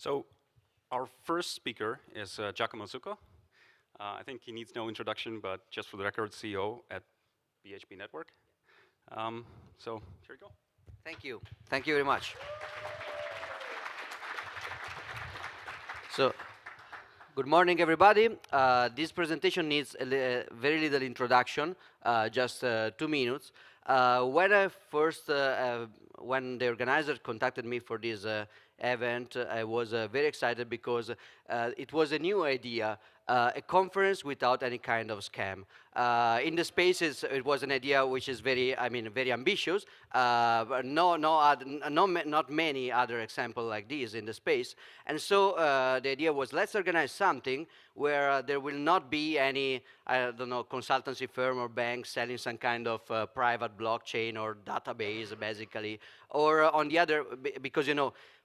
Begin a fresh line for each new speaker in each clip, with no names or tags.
So our first speaker is Giacomo Zucco. I think he needs no introduction, but just for the record, CEO at BHP Network. So here you go.
Thank you. Thank you very much. So, good morning, everybody. This presentation needs very little introduction, just 2 minutes. When the organizer contacted me for this event, I was very excited because it was a new idea, a conference without any kind of scam. In the spaces, it was an idea which is very ambitious. But not many other examples like this in the space. And so the idea was, let's organize something where there will not be any, I don't know, consultancy firm or bank selling some kind of private blockchain or database, basically. Or on the other, because,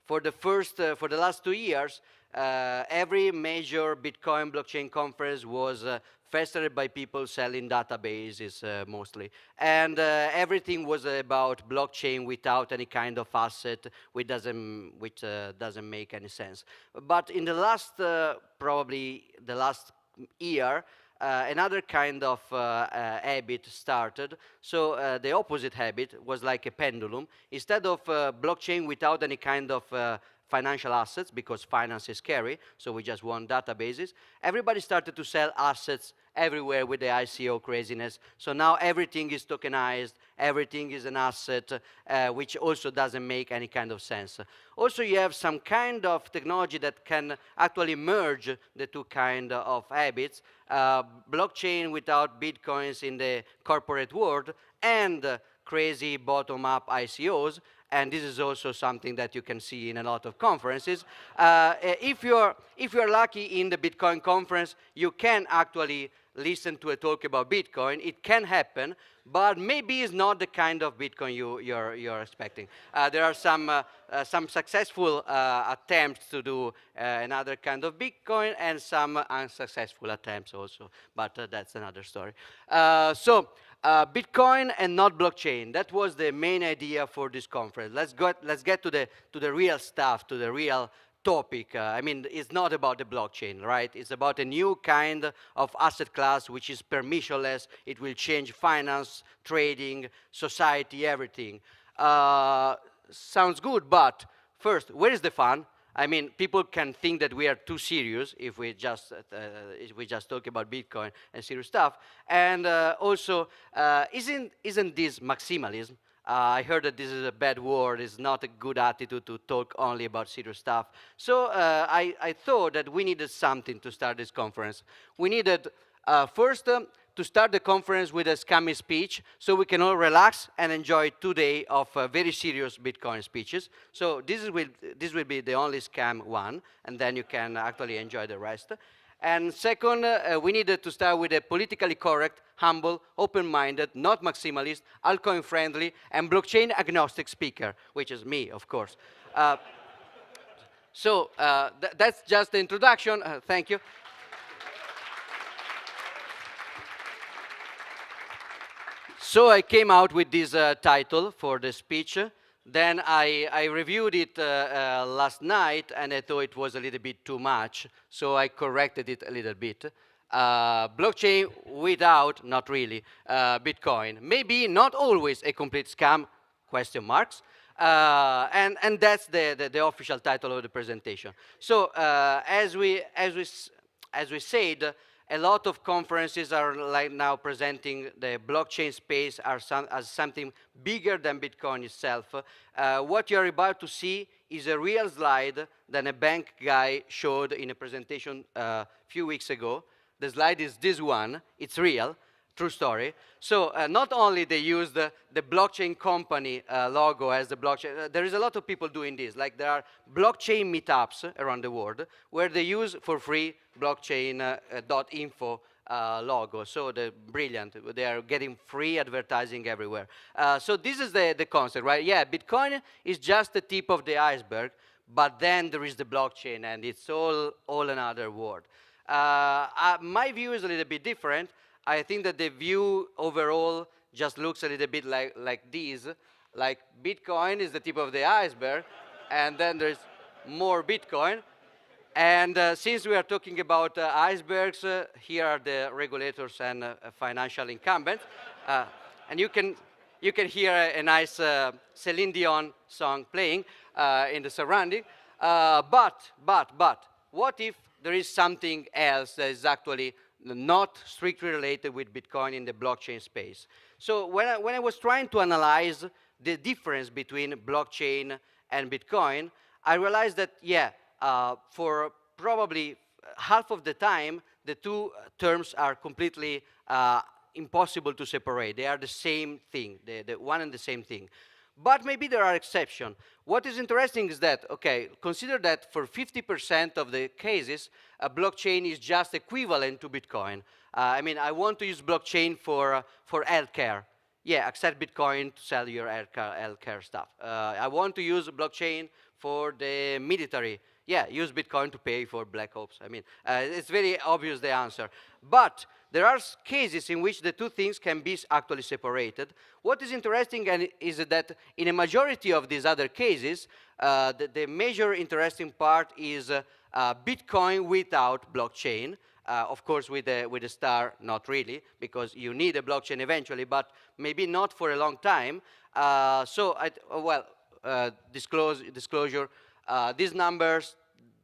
for the last 2 years, every major Bitcoin blockchain conference was festered by people selling databases mostly. And everything was about blockchain without any kind of asset, which doesn't make any sense. But in the last, probably the last year, another kind of habit started. So the opposite habit was like a pendulum. Instead of blockchain without any kind of financial assets, because finance is scary, so we just want databases, everybody started to sell assets everywhere with the ICO craziness. So now everything is tokenized, everything is an asset, which also doesn't make any kind of sense. Also, you have some kind of technology that can actually merge the two kind of habits, blockchain without bitcoins in the corporate world, and crazy bottom-up ICOs. And this is also something that you can see in a lot of conferences. If you're lucky in the Bitcoin conference, you can actually listen to a talk about Bitcoin. It can happen, but maybe it's not the kind of Bitcoin you're expecting. There are some successful attempts to do another kind of Bitcoin, and some unsuccessful attempts also, but that's another story. Bitcoin and not blockchain. That was the main idea for this conference. Let's get to the real stuff, to the real topic. It's not about the blockchain, right? It's about a new kind of asset class which is permissionless. It will change finance, trading, society, everything. Sounds good, but first, where is the fun? People can think that we are too serious if we just talk about Bitcoin and serious stuff. And also, isn't this maximalism? I heard that this is a bad word. It's not a good attitude to talk only about serious stuff. So I thought that we needed something to start this conference. We needed first to start the conference with a scammy speech, so we can all relax and enjoy 2 days of very serious Bitcoin speeches. So this will be the only scam one, and then you can actually enjoy the rest. And second, we needed to start with a politically correct, humble, open-minded, not maximalist, altcoin-friendly, and blockchain-agnostic speaker, which is me, of course. That's just the introduction. Thank you. So I came out with this title for the speech. Then I reviewed it last night, and I thought it was a little bit too much, so I corrected it a little bit. Blockchain without, not really, Bitcoin. Maybe not always a complete scam, question marks. And that's the official title of the presentation. So as we said, a lot of conferences are like now presenting the blockchain space as something bigger than Bitcoin itself. What you're about to see is a real slide that a bank guy showed in a presentation a few weeks ago. The slide is this one. It's real. True story. So not only they use the blockchain company logo as the blockchain, there is a lot of people doing this. Like there are blockchain meetups around the world where they use for free blockchain.info logo. So they're brilliant. They are getting free advertising everywhere. So this is the concept, right? Yeah, Bitcoin is just the tip of the iceberg, but then there is the blockchain, and it's all another world. My view is a little bit different. I think that the view overall just looks a little bit like this. Like Bitcoin is the tip of the iceberg, and then there's more Bitcoin. And since we are talking about icebergs, here are the regulators and financial incumbents. Uh, and you can hear a nice Celine Dion song playing in the surrounding. But, what if there is something else that is actually not strictly related with Bitcoin in the blockchain space? So when I was trying to analyze the difference between blockchain and Bitcoin, I realized that, yeah, for probably half of the time, the two terms are completely impossible to separate. They are the same thing, the one and the same thing. But maybe there are exceptions. What is interesting is that, okay, consider that for 50% of the cases, a blockchain is just equivalent to Bitcoin. I mean, I want to use blockchain for healthcare. Yeah, accept Bitcoin to sell your healthcare stuff. I want to use blockchain for the military. Yeah, use Bitcoin to pay for Black Ops. I mean, it's very obvious the answer. But there are cases in which the two things can be actually separated. What is interesting is that in a majority of these other cases, the major interesting part is Bitcoin without blockchain. Of course, with a star, not really, because you need a blockchain eventually, but maybe not for a long time. Disclosure, these numbers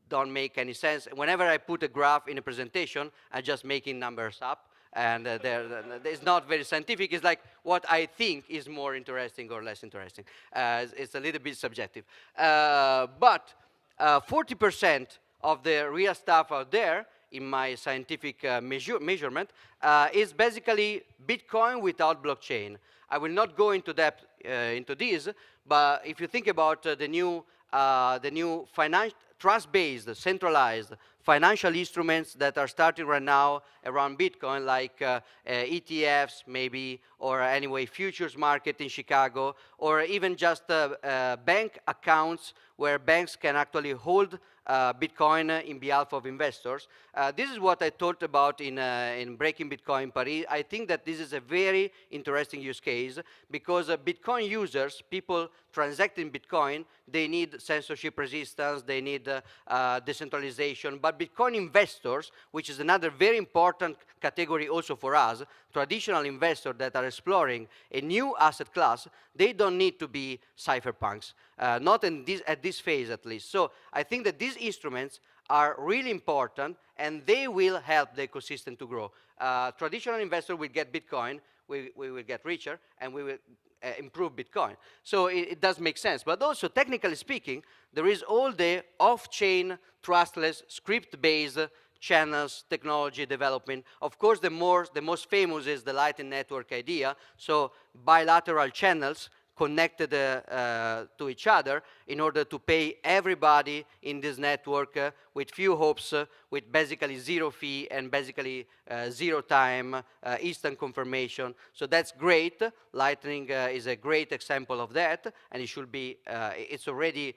don't make any sense. Whenever I put a graph in a presentation, I'm just making numbers up, and it's not very scientific. It's like what I think is more interesting or less interesting. It's a little bit subjective. But 40% of the real stuff out there in my scientific measurement is basically Bitcoin without blockchain. I will not go into depth into this, but if you think about the new trust-based, centralized financial instruments that are starting right now around Bitcoin, like ETFs maybe, or anyway, futures market in Chicago, or even just bank accounts where banks can actually hold Bitcoin in behalf of investors. This is what I talked about in Breaking Bitcoin Paris. I think that this is a very interesting use case because Bitcoin users, people transacting Bitcoin, they need censorship resistance, they need decentralization. But Bitcoin investors, which is another very important category also for us, traditional investors that are exploring a new asset class, they don't need to be cypherpunks, not at this phase at least. So I think that these instruments are really important, and they will help the ecosystem to grow. Traditional investors will get Bitcoin, we will get richer, and we will improve Bitcoin. So it does make sense. But also, technically speaking, there is all the off-chain, trustless, script-based channels, technology development. Of course, the most famous is the Lightning Network idea. So bilateral channels connected to each other in order to pay everybody in this network with few hopes, with basically zero fee and basically zero time, instant confirmation. So that's great. Lightning is a great example of that, and it should be, it's already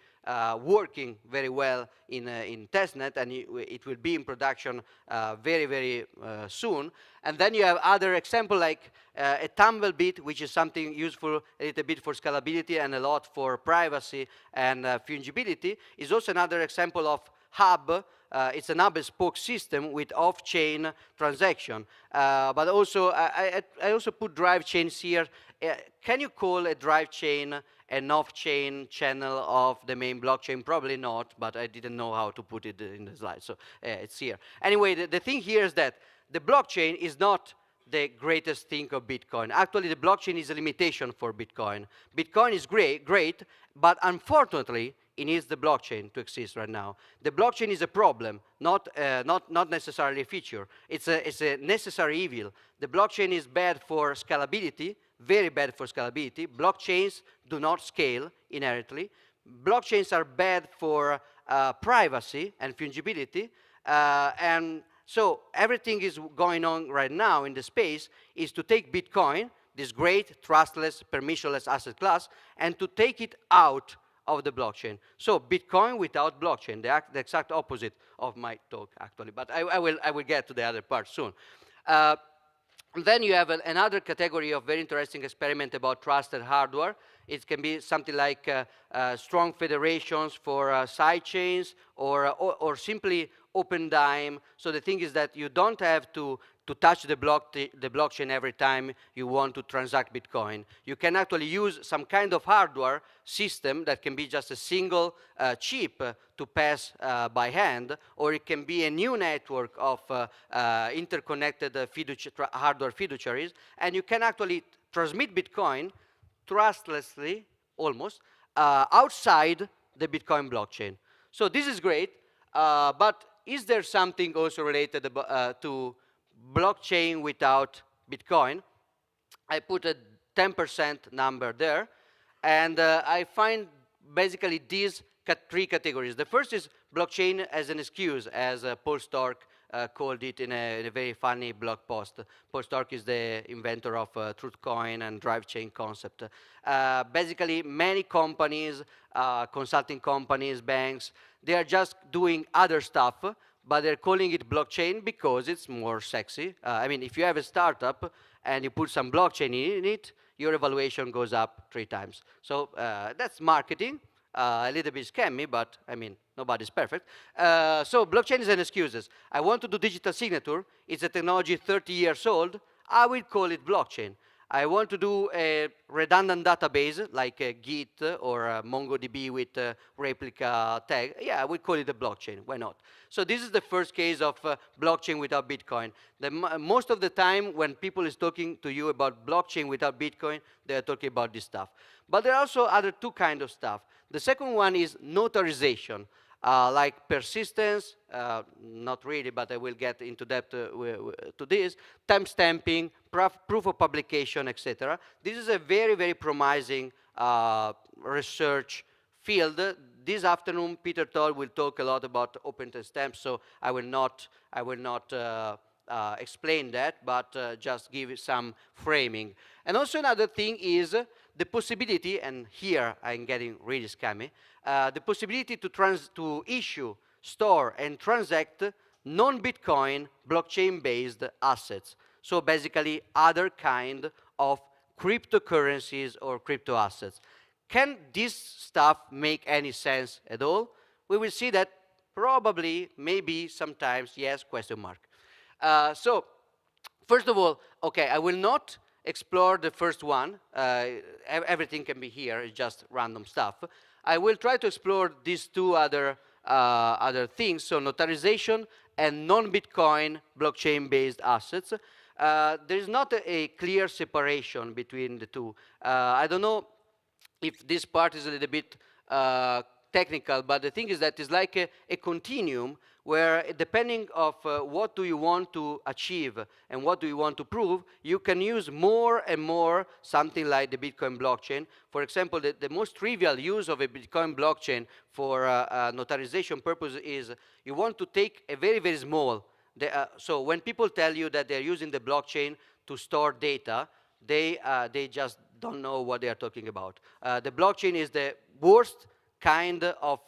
working very well in testnet, and it will be in production very, very soon. And then you have other examples like a Tumblebit, which is something useful a little bit for scalability and a lot for privacy and fungibility, is also another example of hub. It's an hub-and-spoke system with off-chain transaction. But also, I also put drive chains here. Can you call a drive chain an off-chain channel of the main blockchain? Probably not, but I didn't know how to put it in the slide, so it's here. Anyway, the thing here is that the blockchain is not the greatest thing of Bitcoin. Actually, the blockchain is a limitation for Bitcoin. Bitcoin is great, but unfortunately, it needs the blockchain to exist right now. The blockchain is a problem, not necessarily a feature. It's a necessary evil. The blockchain is bad for scalability, very bad for scalability. Blockchains do not scale inherently. Blockchains are bad for privacy and fungibility. And so everything is going on right now in the space is to take Bitcoin, this great, trustless, permissionless asset class, and to take it out of the blockchain. So Bitcoin without blockchain, the exact opposite of my talk, actually. But I will get to the other part soon. Then you have another category of very interesting experiment about trusted hardware. It can be something like strong federations for side chains, or simply open dime. So the thing is that you don't have to touch the blockchain every time you want to transact Bitcoin. You can actually use some kind of hardware system that can be just a single chip to pass by hand, or it can be a new network of interconnected hardware fiduciaries, and you can actually transmit Bitcoin trustlessly, almost, outside the Bitcoin blockchain. So this is great, but is there something also related to blockchain without Bitcoin? I put a 10% number there, and I find basically these three categories. The first is blockchain as an excuse, as Paul Stork called it in a very funny blog post. Paul Stork is the inventor of Truthcoin and drive chain concept. Basically, many companies, consulting companies, banks, they are just doing other stuff, but they're calling it blockchain because it's more sexy. I mean, if you have a startup and you put some blockchain in it, your evaluation goes up 3 times. So that's marketing, a little bit scammy, but I mean, nobody's perfect. So blockchain is an excuse. I want to do digital signature. It's a technology 30 years old. I will call it blockchain. I want to do a redundant database like a Git or a MongoDB with a replica tag. Yeah, I would call it a blockchain. Why not? So this is the first case of blockchain without Bitcoin. Most of the time when people is talking to you about blockchain without Bitcoin, they are talking about this stuff. But there are also other 2 kinds of stuff. The second one is notarization. Like persistence, not really, but I will get into that to this, timestamping, proof of publication, etc. This is a very, very promising research field. This afternoon, Peter Toll will talk a lot about open timestamps, so I will not explain that, but just give some framing. And also another thing is the possibility, and here I'm getting really scammy, the possibility to issue, store, and transact non-Bitcoin blockchain-based assets. So basically other kind of cryptocurrencies or crypto assets. Can this stuff make any sense at all? We will see that probably, maybe, sometimes, yes, question mark. So first of all, okay, I will not explore the first one. Everything can be here, it's just random stuff. I will try to explore these 2 other things, so notarization and non-Bitcoin blockchain-based assets. There is not a clear separation between the 2. I don't know if this part is a little bit technical, but the thing is that it's like a continuum where, depending of what do you want to achieve and what do you want to prove, you can use more and more something like the Bitcoin blockchain. For example, the most trivial use of a Bitcoin blockchain for notarization purpose is you want to take a very, very small. So when people tell you that they're using the blockchain to store data, they just don't know what they are talking about. The blockchain is the worst kind of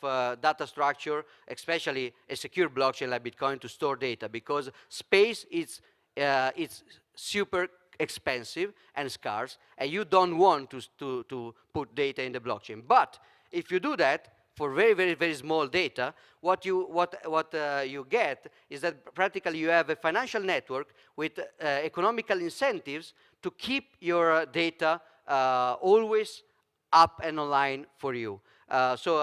data structure, especially a secure blockchain like Bitcoin, to store data, because space is it's super expensive and scarce, and you don't want to put data in the blockchain. But if you do that for very, very, very small data, what you get is that practically you have a financial network with economical incentives to keep your data always up and online for you. So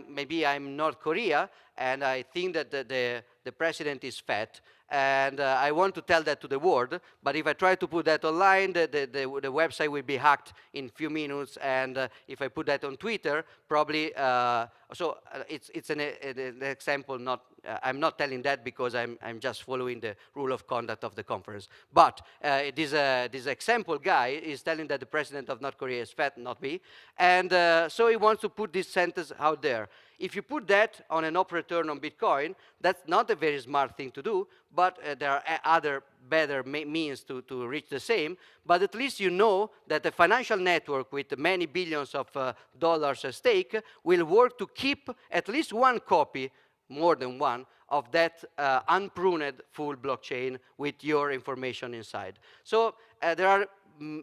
maybe I'm North Korea, and I think that the president is fat, and I want to tell that to the world, but if I try to put that online, the website will be hacked in a few minutes, and if I put that on Twitter, probably, it's an example, I'm not telling that because I'm just following the rule of conduct of the conference. But this example guy is telling that the president of North Korea is fat, not me, and so he wants to put this sentence out there. If you put that on an op return on Bitcoin, that's not a very smart thing to do, but there are other better means to reach the same. But at least you know that the financial network with many billions of dollars at stake will work to keep at least one copy, more than one, of that unpruned full blockchain with your information inside. So there are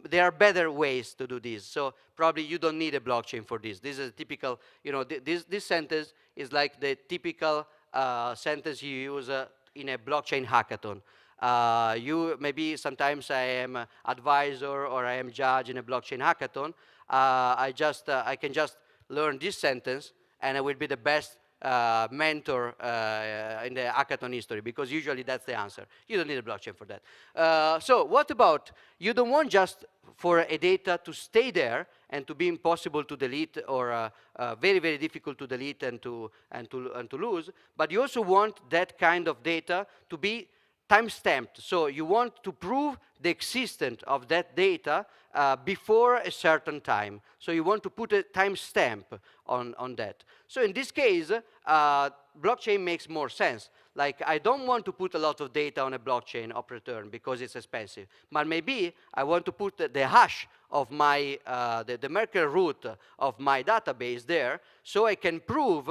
there are better ways to do this. So probably you don't need a blockchain for this. This is a typical, you know, this sentence is like the typical sentence you use in a blockchain hackathon. You maybe sometimes I am advisor or I am judge in a blockchain hackathon. I can just learn this sentence and I will be the best mentor in the hackathon history, because usually that's the answer. You don't need a blockchain for that. So what about, you don't want just for a data to stay there and to be impossible to delete, or very, very difficult to delete and to lose, but you also want that kind of data to be time-stamped. So you want to prove the existence of that data before a certain time. So you want to put a timestamp on that. So in this case, blockchain makes more sense. Like, I don't want to put a lot of data on a blockchain of return because it's expensive. But maybe I want to put the hash of my, the Merkle root of my database there, so I can prove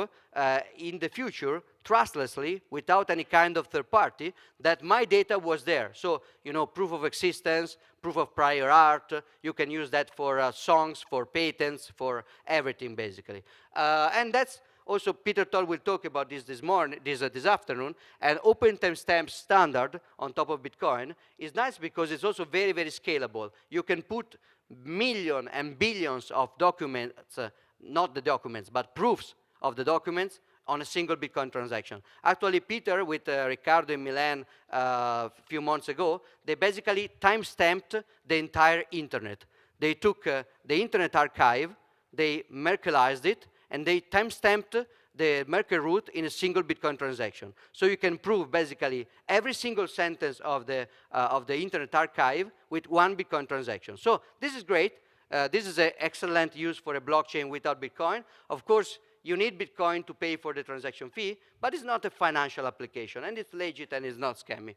in the future, trustlessly, without any kind of third party, that my data was there. So, you know, proof of existence, proof of prior art, you can use that for songs, for patents, for everything, basically. And that's also, Peter Toll will talk about this morning, this afternoon. And open timestamp standard on top of Bitcoin is nice because it's also very, very scalable. You can put millions and billions of documents, not the documents, but proofs of the documents on a single Bitcoin transaction. Actually, Peter, with Riccardo in Milan a few months ago, they basically timestamped the entire internet. They took the internet archive, they Merkleized it, and they timestamped the Merkle root in a single Bitcoin transaction. So you can prove basically every single sentence of the internet archive with one Bitcoin transaction. So this is great. This is an excellent use for a blockchain without Bitcoin. Of course, you need Bitcoin to pay for the transaction fee, but it's not a financial application, and it's legit and it's not scammy.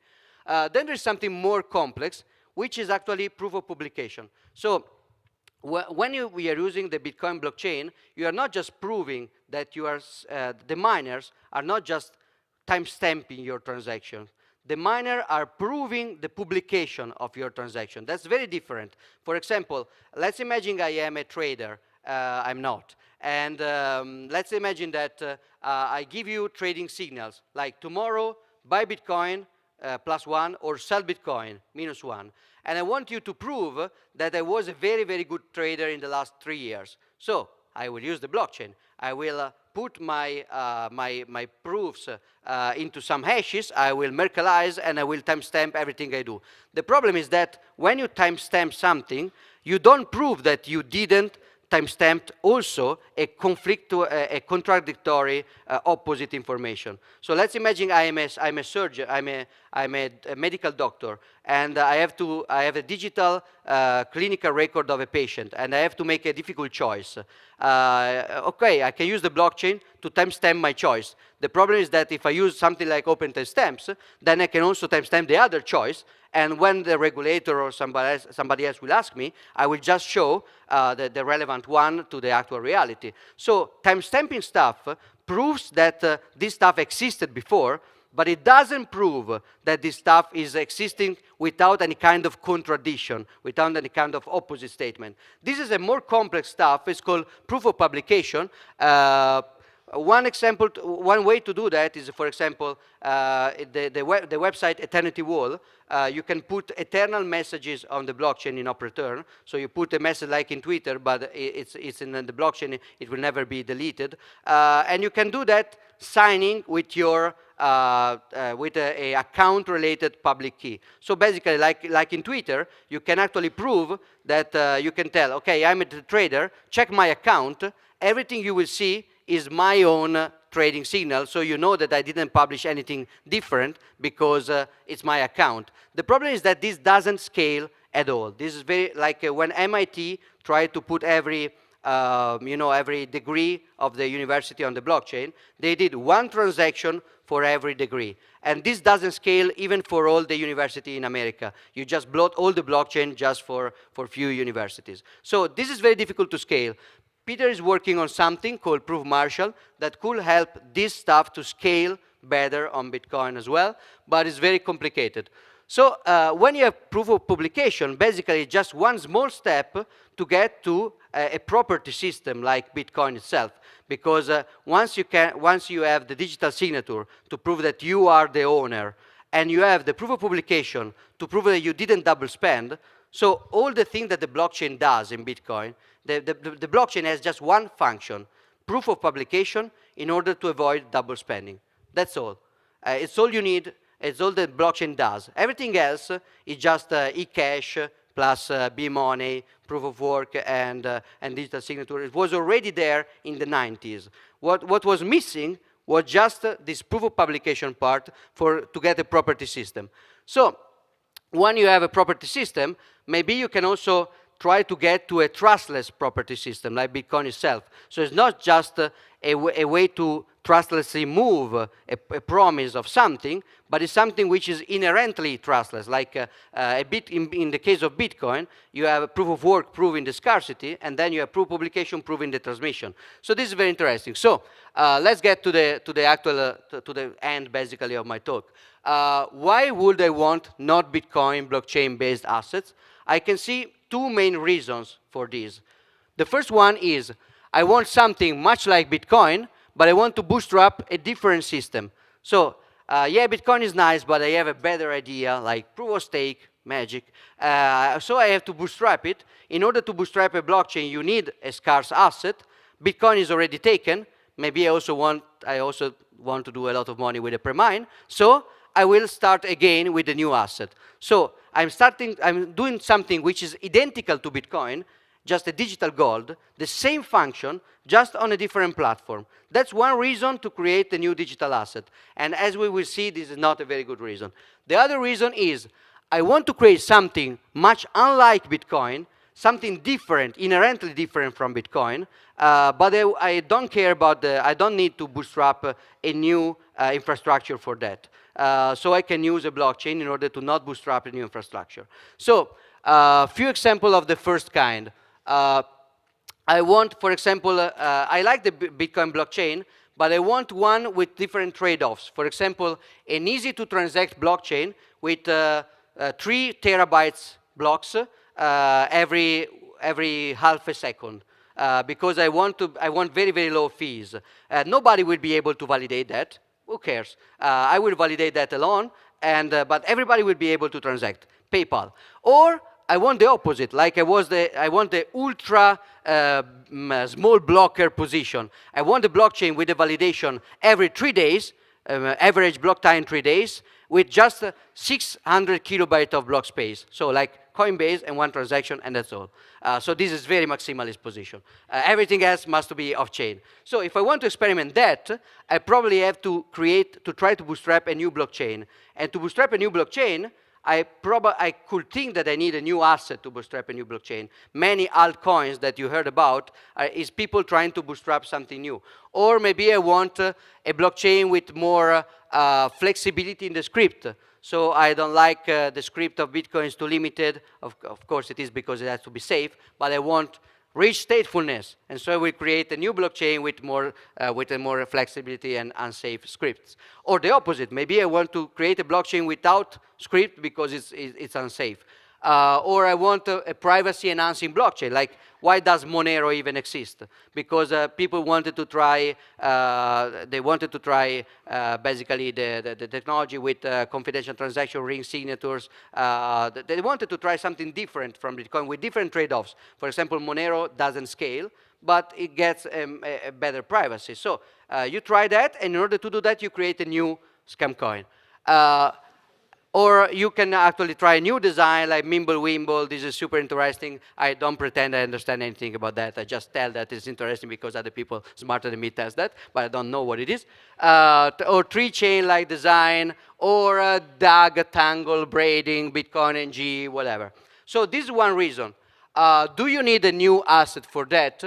Then there's something more complex, which is actually proof of publication. So when we are using the Bitcoin blockchain, you are not just proving that you are, the miners are not just timestamping your transaction. The miners are proving the publication of your transaction. That's very different. For example, let's imagine I am a trader. I'm not. And let's imagine that I give you trading signals, like tomorrow, buy Bitcoin, +1, or sell Bitcoin, -1. And I want you to prove that I was a very, very good trader in the last 3 years. So I will use the blockchain. I will put my, my proofs into some hashes. I will Merkleize, and I will timestamp everything I do. The problem is that when you timestamp something, you don't prove that you didn't timestamped also a contradictory opposite information. So let's imagine I'm a surgeon, I'm a medical doctor, and I have a digital clinical record of a patient, and I have to make a difficult choice. Okay, I can use the blockchain to timestamp my choice. The problem is that if I use something like open timestamps, then I can also timestamp the other choice, and when the regulator or somebody else will ask me, I will just show the relevant one to the actual reality. So timestamping stuff proves that this stuff existed before, but it doesn't prove that this stuff is existing without any kind of contradiction, without any kind of opposite statement. This is a more complex stuff. It's called proof of publication. One example, one way to do that is, for example, the website Eternity Wall. You can put eternal messages on the blockchain in return. So you put a message like in Twitter, but it's in the blockchain. It will never be deleted. And you can do that signing with your with a account-related public key. So basically, like in Twitter, you can actually prove that you can tell, okay, I'm a trader. Check my account. Everything you will see is my own trading signal, so you know that I didn't publish anything different because it's my account. The problem is that this doesn't scale at all. This is very like when MIT tried to put every every degree of the university on the blockchain. They did one transaction for every degree. And this doesn't scale even for all the university in America. You just bloat all the blockchain just for few universities. So this is very difficult to scale. Peter is working on something called Proof Marshall that could help this stuff to scale better on Bitcoin as well, but it's very complicated. So when you have proof of publication, basically just one small step to get to a property system like Bitcoin itself. Because once you have the digital signature to prove that you are the owner, and you have the proof of publication to prove that you didn't double spend, so all the things that the blockchain does in Bitcoin, the blockchain has just one function, proof of publication, in order to avoid double spending. That's all. It's all you need. It's all the blockchain does. Everything else is just e-cash plus B-money, proof of work, and digital signature. It was already there in the 90s. What was missing was just this proof of publication part to get a property system. So when you have a property system, maybe you can also try to get to a trustless property system like Bitcoin itself. So it's not just a way to trustlessly move a promise of something, but it's something which is inherently trustless. Like in the case of Bitcoin, you have a proof of work proving the scarcity, and then you have proof of publication proving the transmission. So this is very interesting. So let's get to the end, basically, of my talk. Why would I want not Bitcoin blockchain-based assets? I can see two main reasons for this. The first one is I want something much like Bitcoin, but I want to bootstrap a different system. So yeah, Bitcoin is nice, but I have a better idea, like proof of stake, magic. So I have to bootstrap it. In order to bootstrap a blockchain, you need a scarce asset. Bitcoin is already taken. Maybe I also want to do a lot of money with a premine. So I will start again with a new asset. So I'm doing something which is identical to Bitcoin, just a digital gold, the same function, just on a different platform. That's one reason to create a new digital asset. And as we will see, this is not a very good reason. The other reason is I want to create something much unlike Bitcoin, something different, inherently different from Bitcoin, but I don't care about I don't need to bootstrap a new infrastructure for that. So I can use a blockchain in order to not bootstrap a new infrastructure. So a few examples of the first kind. I want, for example, I like the Bitcoin blockchain, but I want one with different trade-offs. For example, an easy-to-transact blockchain with 3 terabytes blocks every half a second. Because I want very, very low fees. Nobody will be able to validate that. Who cares? I will validate that alone, but everybody will be able to transact. PayPal. Or I want the opposite, like I want the ultra small blocker position. I want the blockchain with the validation every 3 days, average block time 3 days, with just 600 kilobytes of block space. So like Coinbase and one transaction, and that's all. So this is very maximalist position. Everything else must be off-chain. So if I want to experiment that, I probably have to try to bootstrap a new blockchain. And to bootstrap a new blockchain, I could think that I need a new asset to bootstrap a new blockchain. Many altcoins that you heard about is people trying to bootstrap something new. Or maybe I want a blockchain with more flexibility in the script. So I don't like the script of Bitcoin is too limited. Of course it is because it has to be safe, but I want rich statefulness. And so I will create a new blockchain with more flexibility and unsafe scripts. Or the opposite, maybe I want to create a blockchain without script because it's unsafe. Or I want a privacy-enhancing blockchain, like why does Monero even exist? Because people wanted to try, basically the technology with confidential transaction ring signatures. They wanted to try something different from Bitcoin with different trade-offs. For example, Monero doesn't scale, but it gets a better privacy. So you try that, and in order to do that, you create a new scam coin. Or you can actually try a new design like Mimblewimble. This is super interesting. I don't pretend I understand anything about that. I just tell that it's interesting because other people smarter than me test that, but I don't know what it is. Or tree-chain-like design, or DAG, Tangle, braiding, Bitcoin NG, whatever. So this is one reason. Do you need a new asset for that?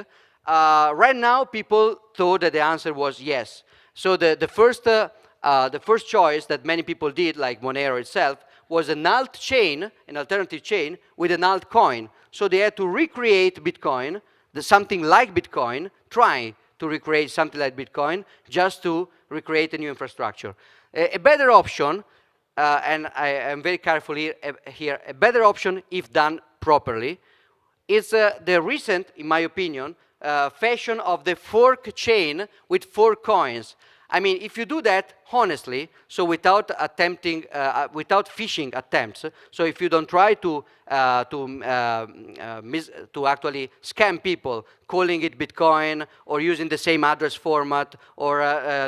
Right now, people thought that the answer was yes. So the first choice that many people did, like Monero itself, was an alt chain, an alternative chain, with an altcoin. So they had to recreate Bitcoin, something like Bitcoin, trying to recreate something like Bitcoin, just to recreate a new infrastructure. A better option and I am very careful here, a better option if done properly, is the recent, in my opinion, fashion of the fork chain with 4 coins. I mean, if you do that honestly, so without attempting, without phishing attempts, so if you don't try to actually scam people, calling it Bitcoin or using the same address format or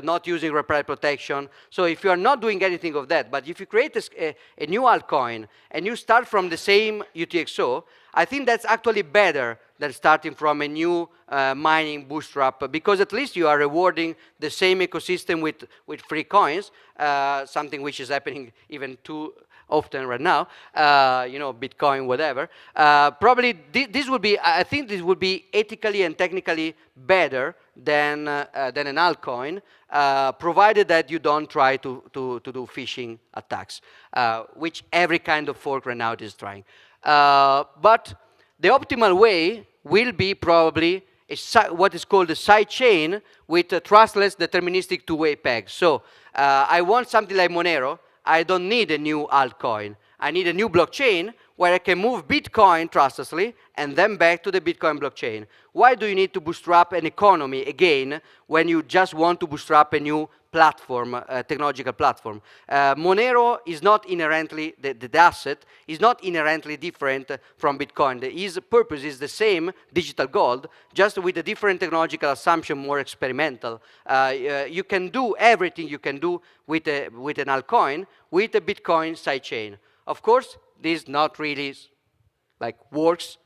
not using reply protection. So if you are not doing anything of that, but if you create a new altcoin and you start from the same UTXO, I think that's actually better than starting from a new mining bootstrap, because at least you are rewarding the same ecosystem with free coins, something which is happening even too often right now, you know, Bitcoin, whatever. Probably this would be, I think this would be ethically and technically better than an altcoin, provided that you don't try to do phishing attacks, which every kind of fork right now is trying. But the optimal way will be probably what is called a side chain with a trustless deterministic two-way peg. So I want something like Monero. I don't need a new altcoin. I need a new blockchain where I can move Bitcoin trustlessly and then back to the Bitcoin blockchain. Why do you need to bootstrap an economy again when you just want to bootstrap a new platform, technological platform? Monero is not inherently, the asset is not inherently different from Bitcoin. Its purpose is the same, digital gold, just with a different technological assumption, more experimental. You can do everything you can do with an altcoin with a Bitcoin sidechain. Of course, this not really like works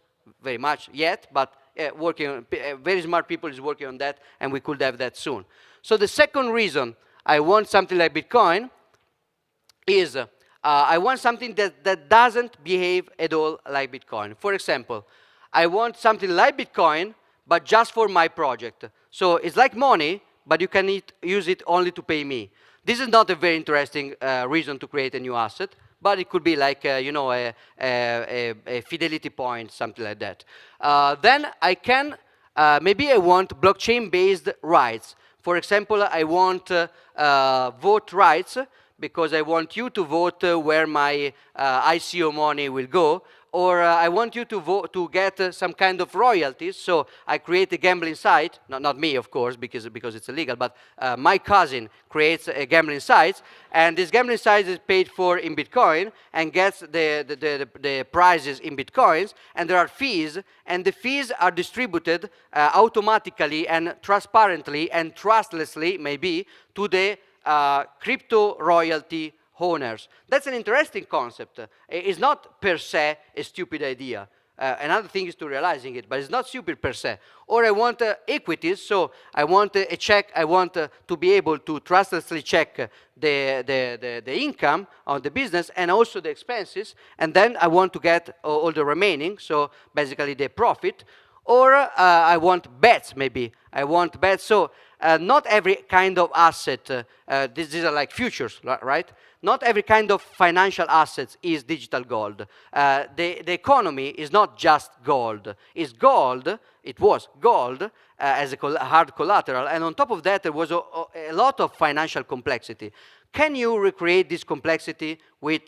very much yet, but working on, very smart people is working on that, and we could have that soon. So the second reason I want something like Bitcoin is I want something that doesn't behave at all like Bitcoin. For example, I want something like Bitcoin, but just for my project. So it's like money, but you can use it only to pay me. This is not a very interesting reason to create a new asset, but it could be like, you know, a fidelity point, something like that. Then I can, maybe I want blockchain-based rights. For example, I want vote rights, because I want you to vote where my ICO money will go, or I want you to vote to get some kind of royalties. So I create a gambling site, not me, of course, because it's illegal, but my cousin creates a gambling site, and this gambling site is paid for in Bitcoin and gets the prizes in Bitcoins, and there are fees, and the fees are distributed automatically and transparently and trustlessly, maybe, to the crypto royalty owners. That's an interesting concept. It's not per se a stupid idea. Another thing is to realizing it, but it's not stupid per se. Or I want equities, so I want a check. I want to be able to trustlessly check the income on the business and also the expenses, and then I want to get all the remaining, so basically the profit. Or I want bets, maybe. I want bets. So not every kind of asset, these are like futures, right? Not every kind of financial assets is digital gold. The economy is not just gold. It's gold, it was gold as a hard collateral, and on top of that there was a lot of financial complexity. Can you recreate this complexity with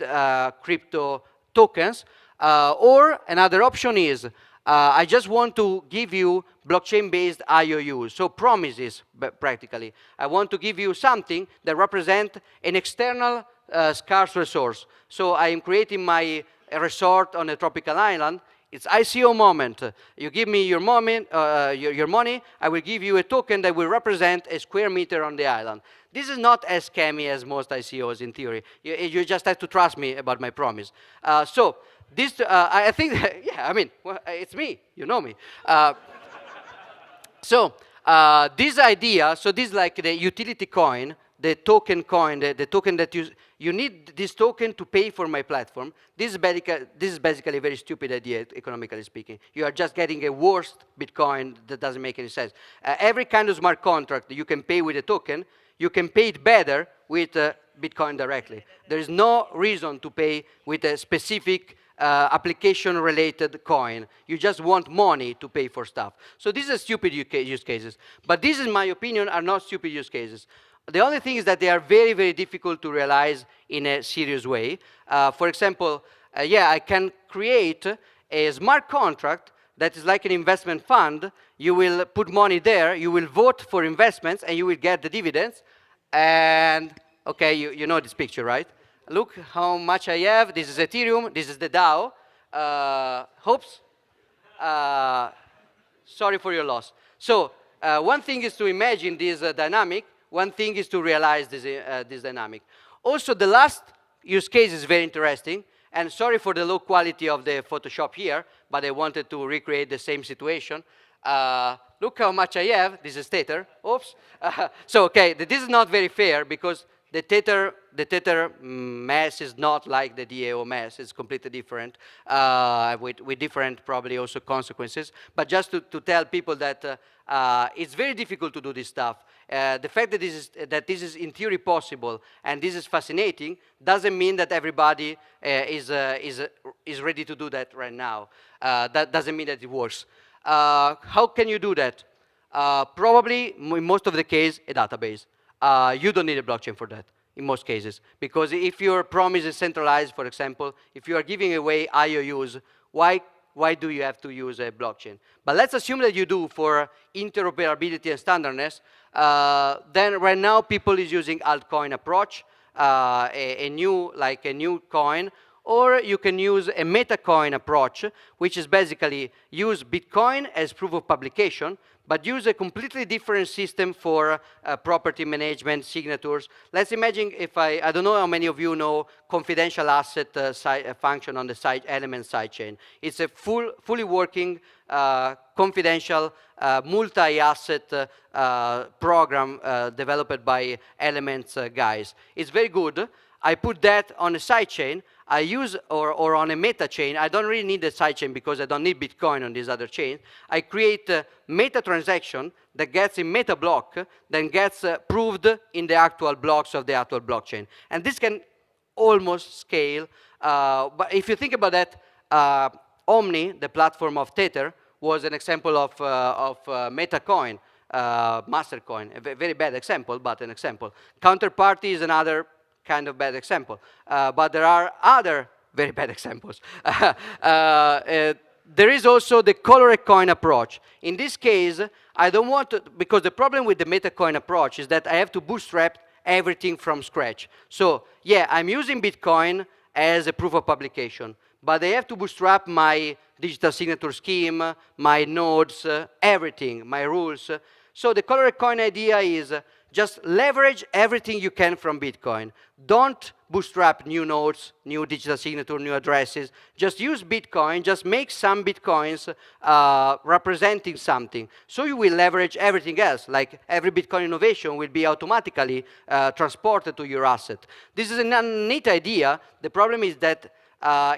crypto tokens? Or another option is, I just want to give you blockchain-based IOUs, so promises, practically. I want to give you something that represents an external scarce resource. So I am creating my resort on a tropical island. It's ICO moment. You give me your money, I will give you a token that will represent a square meter on the island. This is not as scammy as most ICOs in theory. You just have to trust me about my promise. So this, I think, yeah, I mean, well, it's me, you know me. So this idea, so this is like the utility coin, the token coin, the token that you need this token to pay for my platform. This is basically a very stupid idea, economically speaking. You are just getting a worst Bitcoin that doesn't make any sense. Every kind of smart contract that you can pay with a token, you can pay it better with Bitcoin directly. There is no reason to pay with a specific application-related coin. You just want money to pay for stuff. So these are stupid use cases. But these, in my opinion, are not stupid use cases. The only thing is that they are very, very difficult to realize in a serious way. For example, yeah, I can create a smart contract that is like an investment fund. You will put money there, you will vote for investments, and you will get the dividends. And, okay, you know this picture, right? Look how much I have. This is Ethereum. This is the DAO. Hopes. Uh, Sorry for your loss. So one thing is to imagine this dynamic. One thing is to realize this dynamic. Also, the last use case is very interesting. And sorry for the low quality of the Photoshop here, but I wanted to recreate the same situation. Look how much I have. This is Tether. Oops. So, okay, this is not very fair because the Tether mass is not like the DAO mass. It's completely different, with different probably also consequences. But just to tell people that it's very difficult to do this stuff. The fact that this is in theory possible and this is fascinating doesn't mean that everybody is ready to do that right now. That doesn't mean that it works. How can you do that? Probably, in most of the case, a database. You don't need a blockchain for that, in most cases. Because if your promise is centralized, for example, if you are giving away IOUs, why do you have to use a blockchain? But let's assume that you do for interoperability and standardness. Then right now, people is using altcoin approach, a new coin, or you can use a metacoin approach, which is basically use Bitcoin as proof of publication, but use a completely different system for property management, signatures. Let's imagine if I don't know how many of you know confidential asset function on the side element sidechain. It's a fully working, confidential, multi-asset program developed by Elements guys. It's very good. I put that on a sidechain. I use, or on a meta chain. I don't really need a sidechain because I don't need Bitcoin on this other chain. I create a meta transaction that gets in meta block, then gets proved in the actual blocks of the actual blockchain. And this can almost scale. But if you think about that, Omni, the platform of Tether, was an example of MetaCoin, Mastercoin. A very bad example, but an example. Counterparty is another kind of bad example. But there are other very bad examples. There is also the colored coin approach. In this case, I don't want to, because the problem with the MetaCoin approach is that I have to bootstrap everything from scratch. So yeah, I'm using Bitcoin as a proof of publication, but I have to bootstrap my digital signature scheme, my nodes, everything, my rules. So the colored coin idea is just leverage everything you can from Bitcoin. Don't bootstrap new nodes, new digital signature, new addresses. Just use Bitcoin. Just make some Bitcoins representing something. So you will leverage everything else. Like every Bitcoin innovation will be automatically transported to your asset. This is a neat idea. The problem is that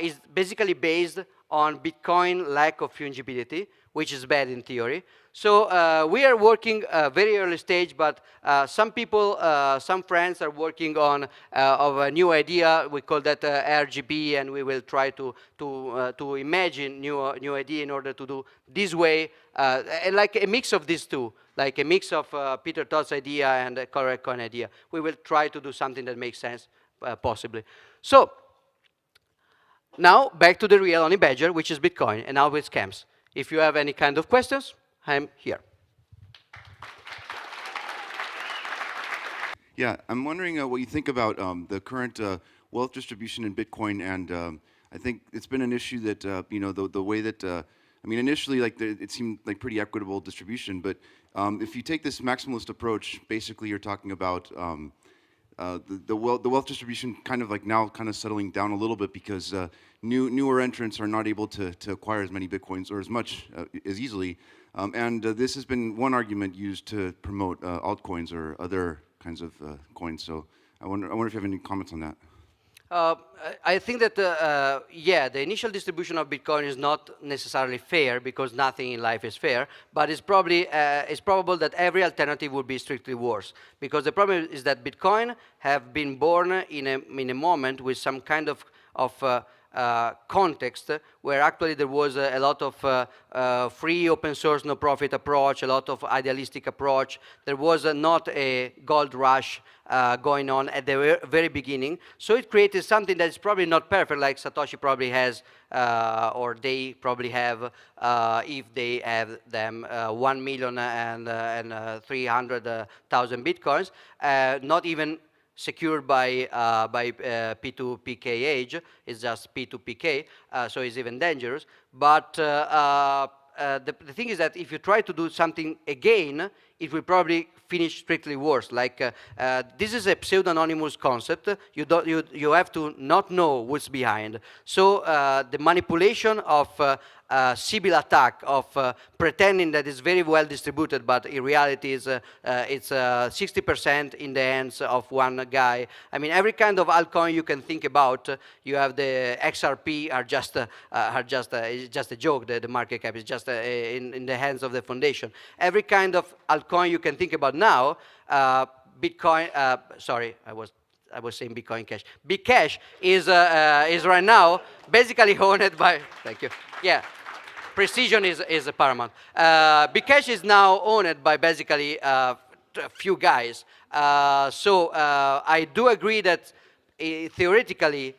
it's basically based on Bitcoin lack of fungibility, which is bad in theory. So we are working very early stage, but some people, some friends are working on of a new idea. We call that RGB, and we will try to imagine new idea in order to do this way, like a mix of these two, like a mix of Peter Todd's idea and the correct coin idea. We will try to do something that makes sense, possibly. So now back to the real Honeybadger, which is Bitcoin, and now with scams. If you have any kind of questions, I'm here.
Yeah, I'm wondering what you think about the current wealth distribution in Bitcoin, and I think it's been an issue that you know the way that I mean initially like it seemed like pretty equitable distribution, but if you take this maximalist approach, basically you're talking about the wealth distribution kind of like now kind of settling down a little bit because newer entrants are not able to acquire as many Bitcoins or as much as easily. And this has been one argument used to promote altcoins or other kinds of coins. So I wonder if you have any comments on that.
I think that, yeah, the initial distribution of Bitcoin is not necessarily fair because nothing in life is fair, but it's probable that every alternative would be strictly worse. Because the problem is that Bitcoin have been born in a moment with some kind of context where actually there was a lot of free open source no profit approach, a lot of idealistic approach. There was not a gold rush going on at the very beginning. So it created something that is probably not perfect, like Satoshi probably has, or they probably have, if they have them 1 million and 300,000 bitcoins, not even secured by P2PK it's just P2PK, so it's even dangerous. But the thing is that if you try to do something again, it will probably finish strictly worse. Like this is a pseudo-anonymous concept. You have to not know what's behind. So the manipulation of Sybil attack of pretending that it's very well distributed, but in reality it's 60% in the hands of one guy. I mean, every kind of altcoin you can think about, you have the XRP are just it's just a joke. The market cap is just in the hands of the foundation. Every kind of altcoin you can think about now, Bitcoin. Sorry, I was saying Bitcoin Cash. Bcash is right now basically owned by. Thank you. Yeah, precision is paramount. Bcash is now owned by basically a few guys. So I do agree that theoretically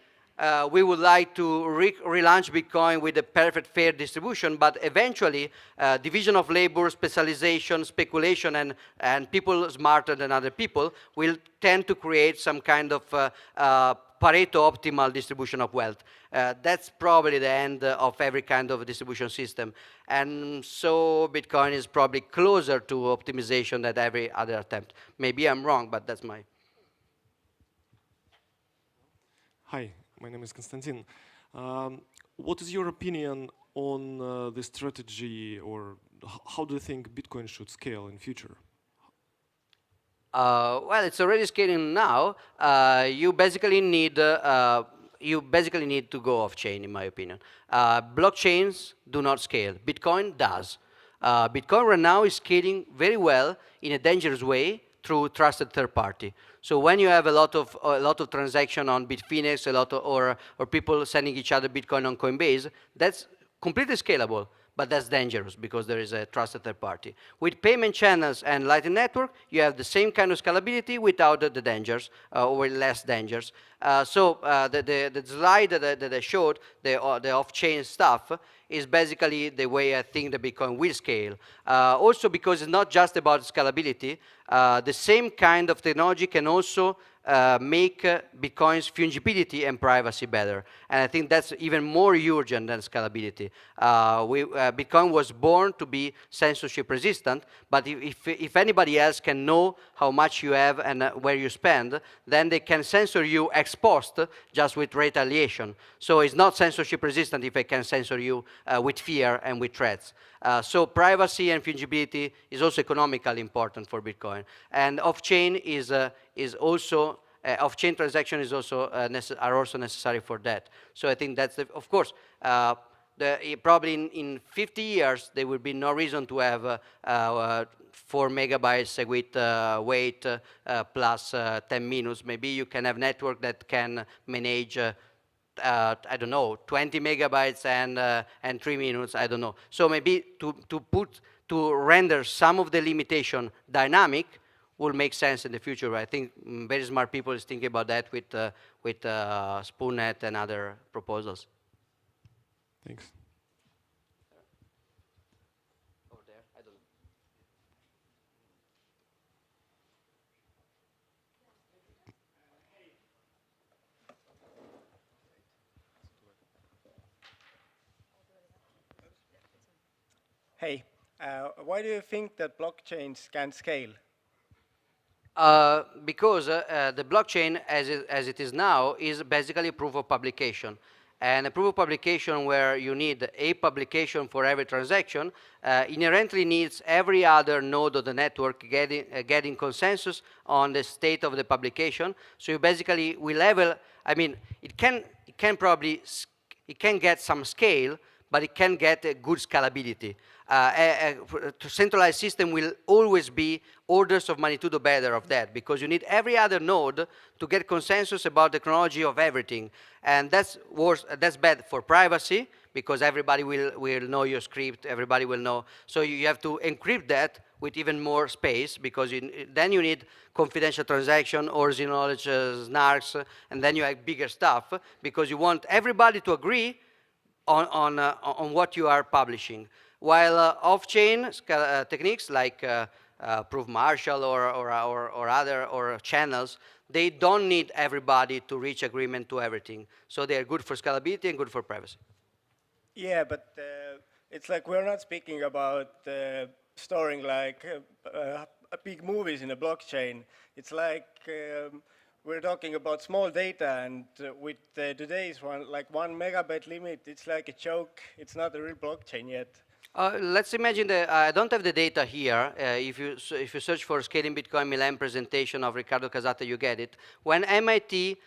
we would like to relaunch Bitcoin with a perfect fair distribution, but eventually division of labor, specialization, speculation, and people smarter than other people will tend to create some kind of Pareto optimal distribution of wealth. That's probably the end of every kind of distribution system. And so Bitcoin is probably closer to optimization than every other attempt. Maybe I'm wrong, but that's my...
Hi, my name is Konstantin. What is your opinion on the strategy, or how do you think Bitcoin should scale in future?
Well, it's already scaling now. You basically need to go off-chain, in my opinion. Blockchains do not scale. Bitcoin does. Bitcoin right now is scaling very well in a dangerous way through trusted third party. So when you have a lot of transaction on Bitfinex, or people sending each other Bitcoin on Coinbase, that's completely scalable. But that's dangerous because there is a trusted third party. With payment channels and Lightning Network, you have the same kind of scalability without the dangers, or less dangers. So the slide that I showed, the off-chain stuff, is basically the way I think the Bitcoin will scale. Also because it's not just about scalability, the same kind of technology can also make Bitcoin's fungibility and privacy better. And I think that's even more urgent than scalability. Bitcoin was born to be censorship resistant, but if anybody else can know how much you have and where you spend, then they can censor you ex post just with retaliation. So it's not censorship resistant if I can censor you with fear and with threats. So privacy and fungibility is also economically important for Bitcoin. And off-chain is also off-chain transaction is also are also necessary for that. So I think that's of course probably in 50 years there will be no reason to have 4 megabytes with weight plus 10 minutes. Maybe you can have network that can manage I don't know, 20 megabytes and 3 minutes, I don't know. So maybe to render some of the limitation dynamic will make sense in the future. I think very smart people is thinking about that with SpoonNet and other proposals.
Thanks.
Over there, I don't know.
Hey, why do you think that blockchains can scale?
Because the blockchain, as it is now, is basically a proof of publication. And a proof of publication where you need a publication for every transaction inherently needs every other node of the network getting consensus on the state of the publication. So you basically will level. I mean, it can get some scale, but it can get a good scalability. A centralized system will always be orders of magnitude better of that, because you need every other node to get consensus about the chronology of everything. And that's worse, that's bad for privacy, because everybody will know your script, everybody will know. So you have to encrypt that with even more space, because then you need confidential transaction or zero knowledge snarks, and then you have bigger stuff, because you want everybody to agree on what you are publishing. While off-chain techniques like proof Marshall or other or channels, they don't need everybody to reach agreement to everything. So they're good for scalability and good for privacy.
Yeah, but it's like we're not speaking about storing like big movies in a blockchain. It's like we're talking about small data, and with today's one, like 1 megabyte limit, it's like a joke. It's not a real blockchain yet.
Let's imagine that I don't have the data here. If you search for Scaling Bitcoin Milan presentation of Riccardo Casata, you get it. When MIT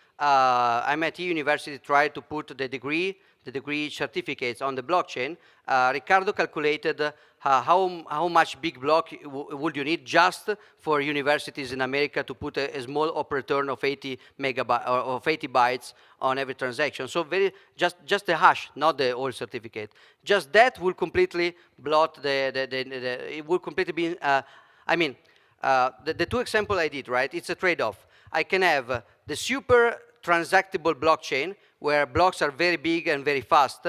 University tried to put the degree certificates on the blockchain, Riccardo calculated how much big block would you need just for universities in America to put a small operator of 80 megabytes or of 80 bytes on every transaction. So just the hash, not the whole certificate. Just that will completely blot it will completely be. The two examples I did, right? It's a trade-off. I can have the super transactable blockchain where blocks are very big and very fast.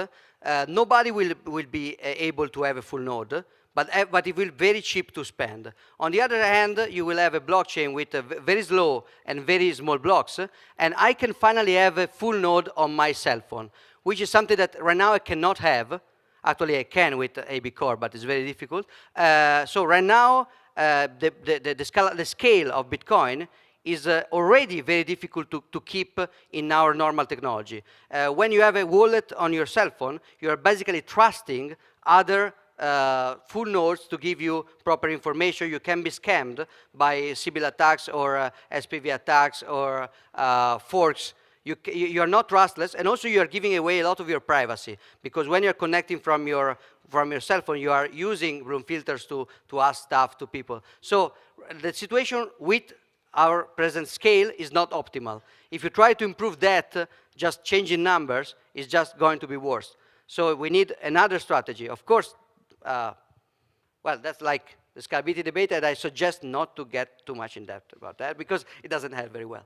Nobody will be able to have a full node, but it will be very cheap to spend. On the other hand, you will have a blockchain with very slow and very small blocks, and I can finally have a full node on my cell phone, which is something that right now I cannot have. Actually, I can with AB Core, but it's very difficult. So right now, the scale of Bitcoin is already very difficult to keep in our normal technology. When you have a wallet on your cell phone, you are basically trusting other full nodes to give you proper information. You can be scammed by Sybil attacks or SPV attacks or forks. You are not trustless, and also you are giving away a lot of your privacy, because when you're connecting from your cell phone, you are using room filters to ask stuff to people. So the situation with our present scale is not optimal. If you try to improve that, just changing numbers is just going to be worse. So we need another strategy. Of course, well, that's like the scalability debate, and I suggest not to get too much in depth about that, because it doesn't help very well.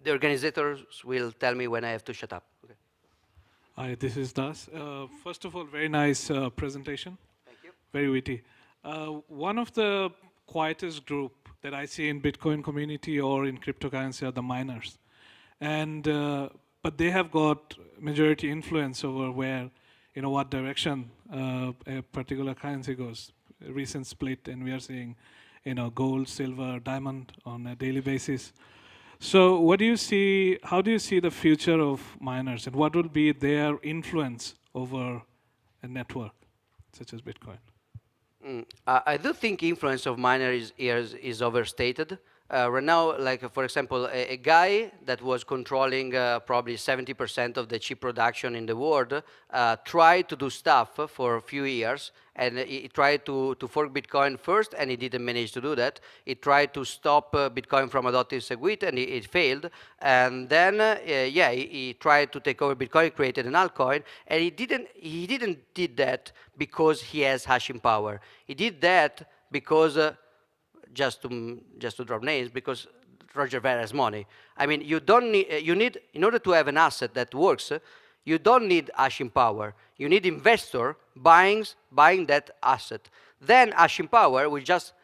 The organizers will tell me when I have to shut up. Okay.
Hi, this is Das. First of all, very nice presentation.
Thank you.
Very witty. One of the quietest group that I see in Bitcoin community or in cryptocurrency are the miners. And, but they have got majority influence over where, what direction a particular currency goes. A recent split, and we are seeing, gold, silver, diamond on a daily basis. So what do you see, how do you see the future of miners, and what will be their influence over a network such as Bitcoin?
I do think influence of miners is overstated. Right now, like for example, a guy that was controlling probably 70% of the chip production in the world tried to do stuff for a few years, and he tried to fork Bitcoin first, and he didn't manage to do that. He tried to stop Bitcoin from adopting SegWit, and it failed. And then, he tried to take over Bitcoin, created an altcoin, and he didn't did that because he has hashing power. He did that because just to drop names, because Roger Ver has money. I mean, you don't need, in order to have an asset that works, you don't need hashing power. You need investor buying that asset. Then hashing power will just,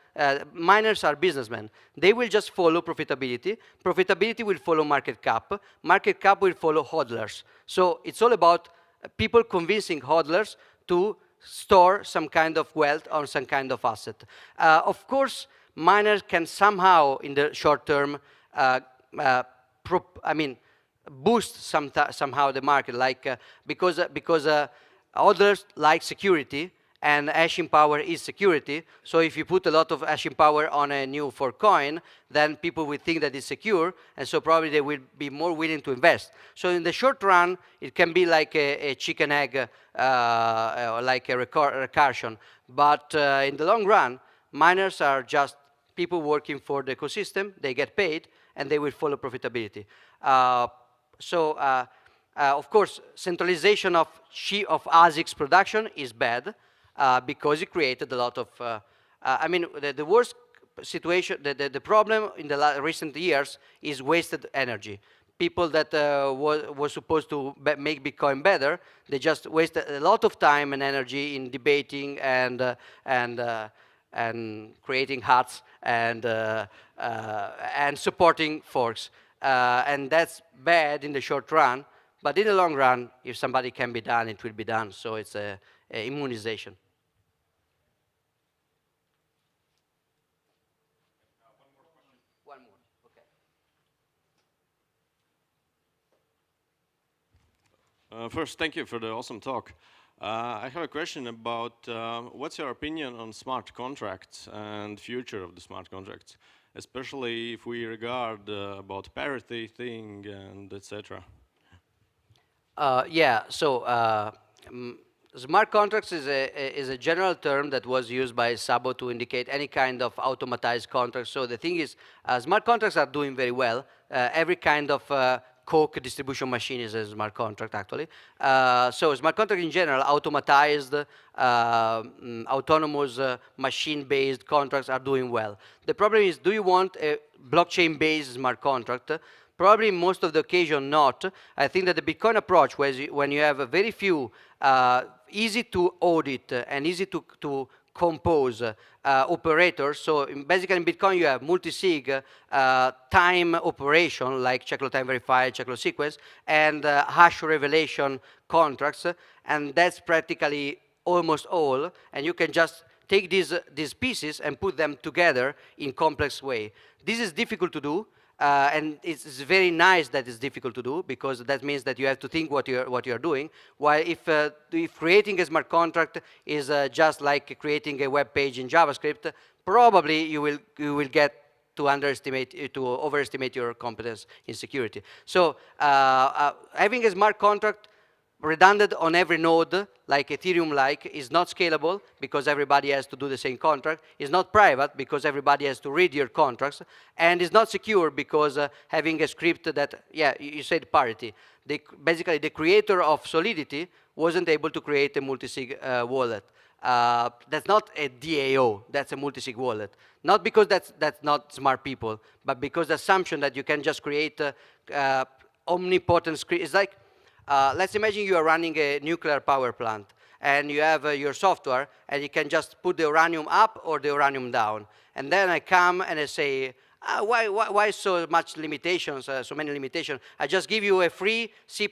miners are businessmen. They will just follow profitability. Profitability will follow market cap. Market cap will follow hodlers. So it's all about people convincing hodlers to store some kind of wealth on some kind of asset. Of course, miners can somehow, in the short term, boost somehow the market, like because others like security, and hashing power is security. So if you put a lot of hashing power on a new fork coin, then people will think that it's secure, and so probably they will be more willing to invest. So in the short run, it can be like a chicken egg, like a recursion. But in the long run, miners are just people working for the ecosystem. They get paid, and they will follow profitability. Of course, centralization of ASICs production is bad because it created a lot of, I mean, the worst situation, the problem in the recent years is wasted energy. People that were supposed to make Bitcoin better, they just wasted a lot of time and energy in debating and creating huts and supporting forks. And that's bad in the short run, but in the long run, if somebody can be done, it will be done. So it's a immunization. One more, okay.
First, thank you for the awesome talk. I have a question about what's your opinion on smart contracts and future of the smart contracts, especially if we regard about parity thing and etc.
Yeah, so smart contracts is a general term that was used by Sabo to indicate any kind of automatized contract. So the thing is, smart contracts are doing very well. Every kind of Coke distribution machine is a smart contract, actually. So smart contract in general, automatized, autonomous, machine-based contracts are doing well. The problem is, do you want a blockchain-based smart contract? Probably most of the occasion not. I think that the Bitcoin approach, when you have a very few easy to audit and easy to compose operators. So basically in Bitcoin you have multi-sig time operation like check time verify, check sequence, and hash revelation contracts, and that's practically almost all. And you can just take these pieces and put them together in complex way. This is difficult to do. And it's very nice that it's difficult to do, because that means that you have to think what you're doing. While if creating a smart contract is just like creating a web page in JavaScript, probably you will get to overestimate your competence in security. So having a smart contract redundant on every node, like Ethereum-like, is not scalable because everybody has to do the same contract. It's not private because everybody has to read your contracts. And it's not secure because having a script that, yeah, you said parity. Basically, the creator of Solidity wasn't able to create a multi-sig wallet. That's not a DAO, that's a multi-sig wallet. Not because that's not smart people, but because the assumption that you can just create omnipotent script. It's like, let's imagine you are running a nuclear power plant, and you have your software, and you can just put the uranium up or the uranium down. And then I come and I say, why so much limitations, so many limitations? I just give you a free C++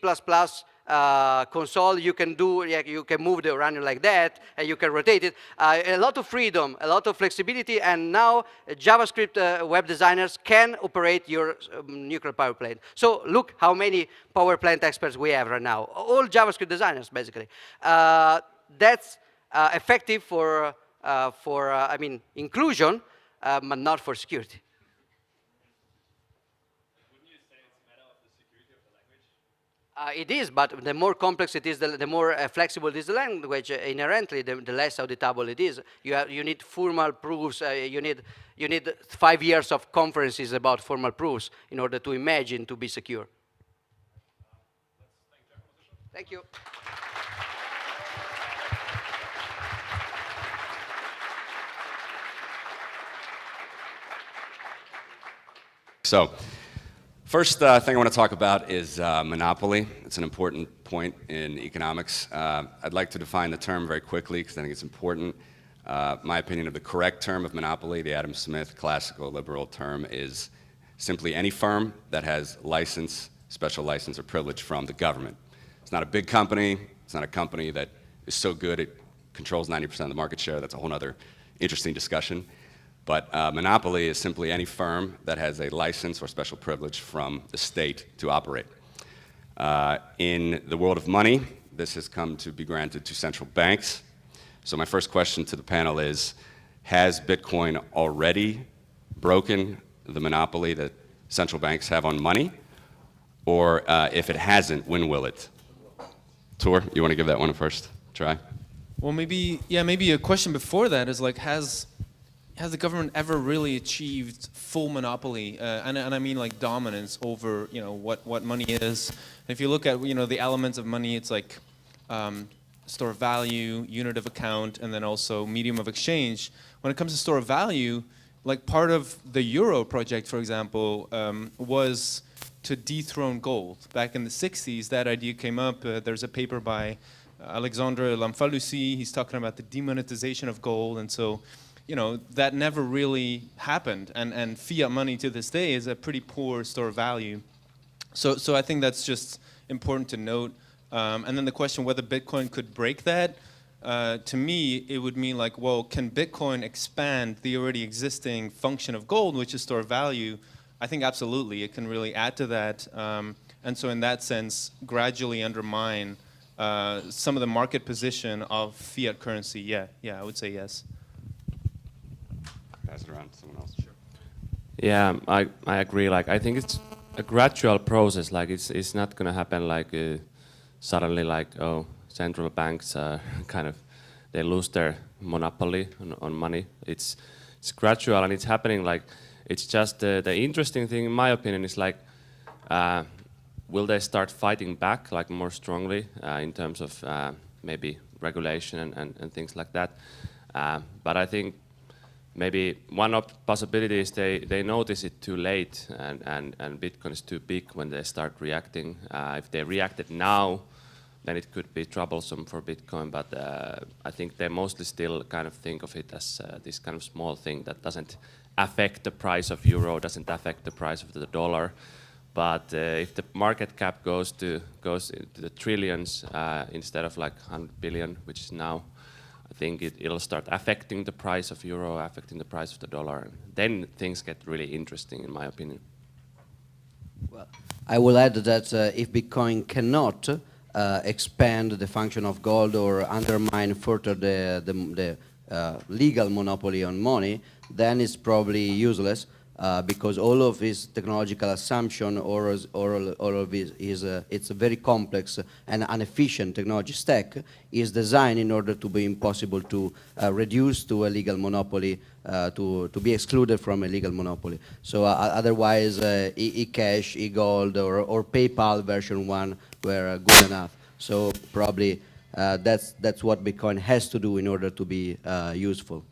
console. You can move the uranium like that, and you can rotate it. A lot of freedom, a lot of flexibility, and now JavaScript web designers can operate your nuclear power plant. So look how many power plant experts we have right now. All JavaScript designers, basically. That's effective for I mean, inclusion, but not for security. It is, but the more complex it is, the more flexible is the language. Inherently, the less auditable it is. You need formal proofs. You need 5 years of conferences about formal proofs in order to imagine to be secure. Thank you.
So, first thing I want to talk about is monopoly. It's an important point in economics. I'd like to define the term very quickly because I think it's important. My opinion of the correct term of monopoly, the Adam Smith classical liberal term, is simply any firm that has license, special license, or privilege from the government. It's not a big company. It's not a company that is so good it controls 90% of the market share. That's a whole other interesting discussion. But monopoly is simply any firm that has a license or special privilege from the state to operate. In the world of money, this has come to be granted to central banks. So my first question to the panel is, has Bitcoin already broken the monopoly that central banks have on money? Or if it hasn't, when will it? Tor, you want to give that one a first try?
Well, maybe, yeah, maybe a question before that is like, has the government ever really achieved full monopoly, and I mean like dominance over, you know, what money is? If you look at, you know, the elements of money, it's like store of value, unit of account, and then also medium of exchange. When it comes to store of value, like part of the Euro project, for example, was to dethrone gold. Back in the 60s, that idea came up. There's a paper by Alexandre Lamfalussy. He's talking about the demonetization of gold, and so, you know, that never really happened. And fiat money to this day is a pretty poor store of value. So I think that's just important to note. And then the question whether Bitcoin could break that, to me, it would mean like, well, can Bitcoin expand the already existing function of gold, which is store of value? I think absolutely, it can really add to that. And so in that sense, gradually undermine some of the market position of fiat currency. Yeah, I would say yes.
Pass it around to someone else.
Yeah, I agree. Like, I think it's a gradual process. Like, it's not going to happen like suddenly, like, oh, central banks kind of, they lose their monopoly on money. It's gradual, and it's happening like, it's just the interesting thing, in my opinion, is like, will they start fighting back like more strongly in terms of maybe regulation and things like that? But I think maybe one possibility is they notice it too late, and Bitcoin is too big when they start reacting. If they reacted now, then it could be troublesome for Bitcoin, but I think they mostly still kind of think of it as this kind of small thing that doesn't affect the price of euro, doesn't affect the price of the dollar. But if the market cap goes to the trillions instead of like 100 billion, which is now, I think it'll start affecting the price of euro, affecting the price of the dollar. And then things get really interesting, in my opinion.
Well, I will add that if Bitcoin cannot expand the function of gold or undermine further the legal monopoly on money, then it's probably useless because all of his technological assumption or all of his it's a very complex and inefficient technology stack is designed in order to be impossible to reduce to a legal monopoly, to be excluded from a legal monopoly. So otherwise e-cash, e-gold or PayPal version 1 were good enough. So probably that's what Bitcoin has to do in order to be useful.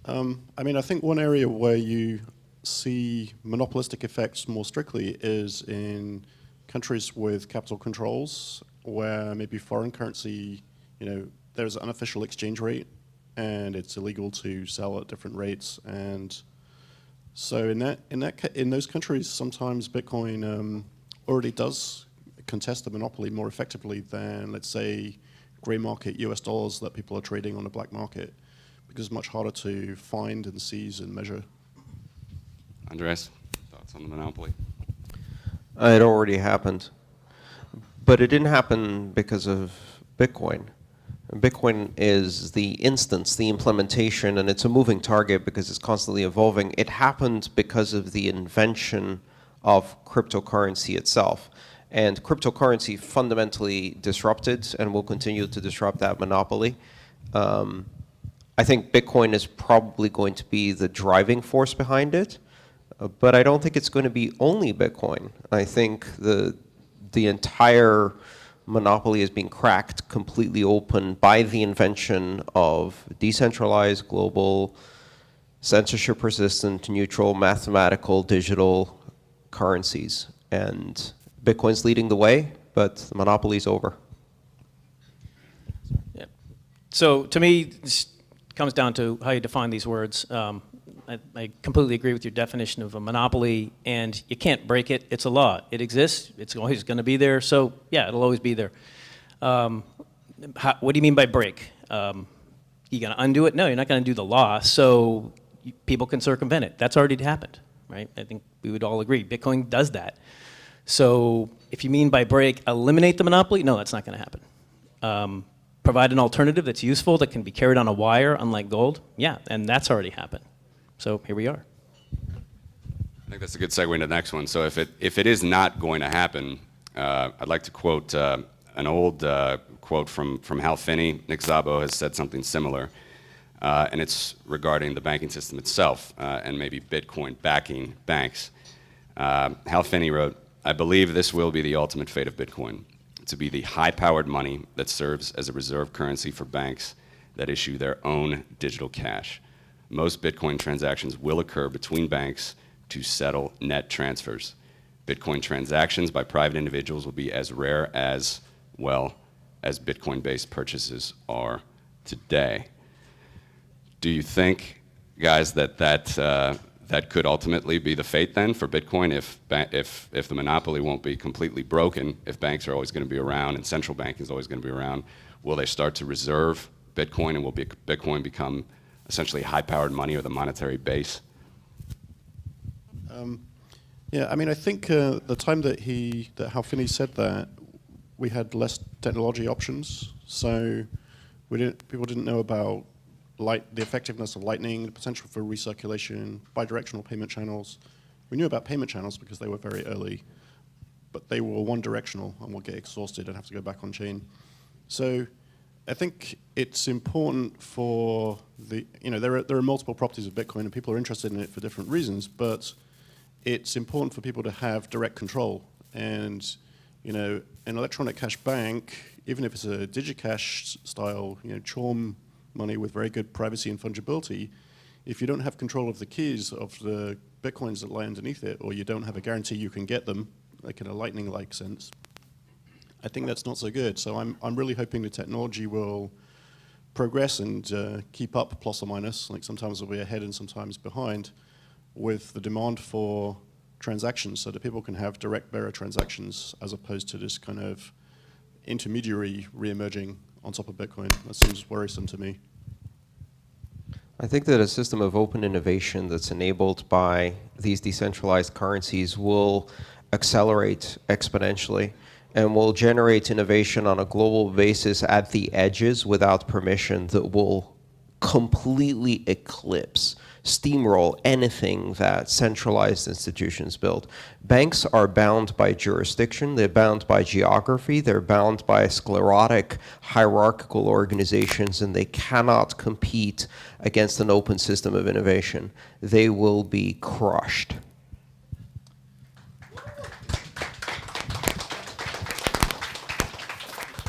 I mean, I think one area where you see monopolistic effects more strictly is in countries with capital controls, where maybe foreign currency, you know, there's an unofficial exchange rate, and it's illegal to sell at different rates. And so in those countries, sometimes Bitcoin already does contest the monopoly more effectively than, let's say, gray market US dollars that people are trading on the black market, because it's much harder to find and seize and measure.
Andres, thoughts on the monopoly?
It already happened. But it didn't happen because of Bitcoin. Bitcoin is the instance, the implementation, and it's a moving target because it's constantly evolving. It happened because of the invention of cryptocurrency itself. And cryptocurrency fundamentally disrupted and will continue to disrupt that monopoly. I think Bitcoin is probably going to be the driving force behind it, but I don't think it's going to be only Bitcoin. I think the entire monopoly is being cracked completely open by the invention of decentralized, global, censorship-resistant, neutral, mathematical, digital currencies. And Bitcoin's leading the way, but the monopoly's over.
Yeah. So to me, this comes down to how you define these words. I completely agree with your definition of a monopoly, and you can't break it. It's a law. It exists. It's always going to be there. So yeah, it'll always be there. What do you mean by break? You going to undo it? No, you're not going to do the law. So people can circumvent it. That's already happened, right? I think we would all agree. Bitcoin does that. So if you mean by break, eliminate the monopoly, no, that's not going to happen. provide an alternative that's useful, that can be carried on a wire, unlike gold, yeah, and that's already happened. So here we are.
I think that's a good segue into the next one. So if it is not going to happen, I'd like to quote an old quote from Hal Finney. Nick Szabo has said something similar, and it's regarding the banking system itself and maybe Bitcoin backing banks. Hal Finney wrote, "I believe this will be the ultimate fate of Bitcoin, to be the high-powered money that serves as a reserve currency for banks that issue their own digital cash. Most Bitcoin transactions will occur between banks to settle net transfers. Bitcoin transactions by private individuals will be as rare as, well, as Bitcoin-based purchases are today." Do you think, guys, that could ultimately be the fate then for Bitcoin if the monopoly won't be completely broken, if banks are always going to be around and central banking is always going to be around? Will they start to reserve Bitcoin, and will Bitcoin become essentially high-powered money or the monetary base?
Yeah, I mean, I think the time that Hal Finney said that, we had less technology options, so people didn't know about the effectiveness of Lightning, the potential for recirculation, bidirectional payment channels. We knew about payment channels because they were very early, but they were one-directional and would get exhausted and have to go back on chain. So I think it's important for there are multiple properties of Bitcoin and people are interested in it for different reasons, but it's important for people to have direct control. And an electronic cash bank, even if it's a DigiCash style, CHORM money with very good privacy and fungibility, if you don't have control of the keys of the Bitcoins that lie underneath it, or you don't have a guarantee you can get them, like in a Lightning-like sense, I think that's not so good. So I'm really hoping the technology will progress and keep up, plus or minus. Like sometimes it'll be ahead and sometimes behind, with the demand for transactions, so that people can have direct bearer transactions as opposed to this kind of intermediary re-emerging on top of Bitcoin. That seems worrisome to me.
I think that a system of open innovation that's enabled by these decentralized currencies will accelerate exponentially and will generate innovation on a global basis at the edges without permission that will completely eclipse, steamroll anything that centralized institutions build. Banks are bound by jurisdiction, they're bound by geography, they're bound by sclerotic hierarchical organizations, and they cannot compete against an open system of innovation. They will be crushed.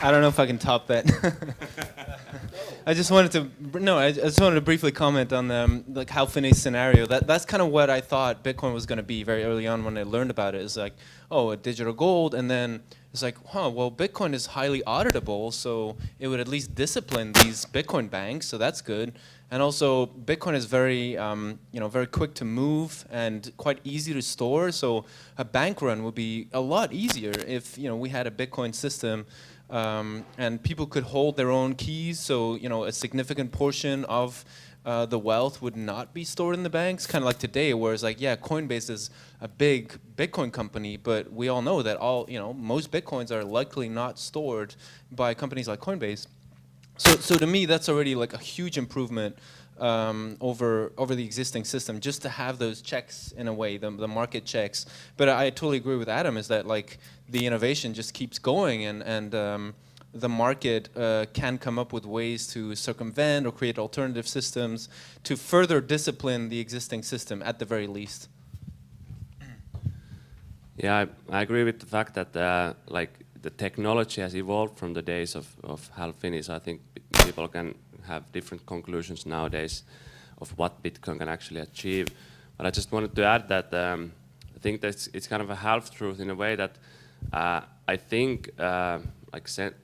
I don't know if I can top that. I just wanted to briefly comment on like Hal Finney's scenario. That's kind of what I thought Bitcoin was going to be very early on when I learned about it. It's like, oh, a digital gold, and then it's like, well, Bitcoin is highly auditable, so it would at least discipline these Bitcoin banks, so that's good. And also, Bitcoin is very, very quick to move and quite easy to store. So a bank run would be a lot easier if we had a Bitcoin system. And people could hold their own keys, so a significant portion of the wealth would not be stored in the banks, kind of like today, where it's like, yeah, Coinbase is a big Bitcoin company, but we all know that most Bitcoins are likely not stored by companies like Coinbase. So to me, that's already like a huge improvement over the existing system, just to have those checks in a way, the market checks. But I totally agree with Adam, is that like the innovation just keeps going, and the market can come up with ways to circumvent or create alternative systems to further discipline the existing system at the very least.
Yeah, I agree with the fact that like the technology has evolved from the days of Hal Finney. So I think people can have different conclusions nowadays of what Bitcoin can actually achieve. But I just wanted to add that I think that it's kind of a half-truth in a way that I think,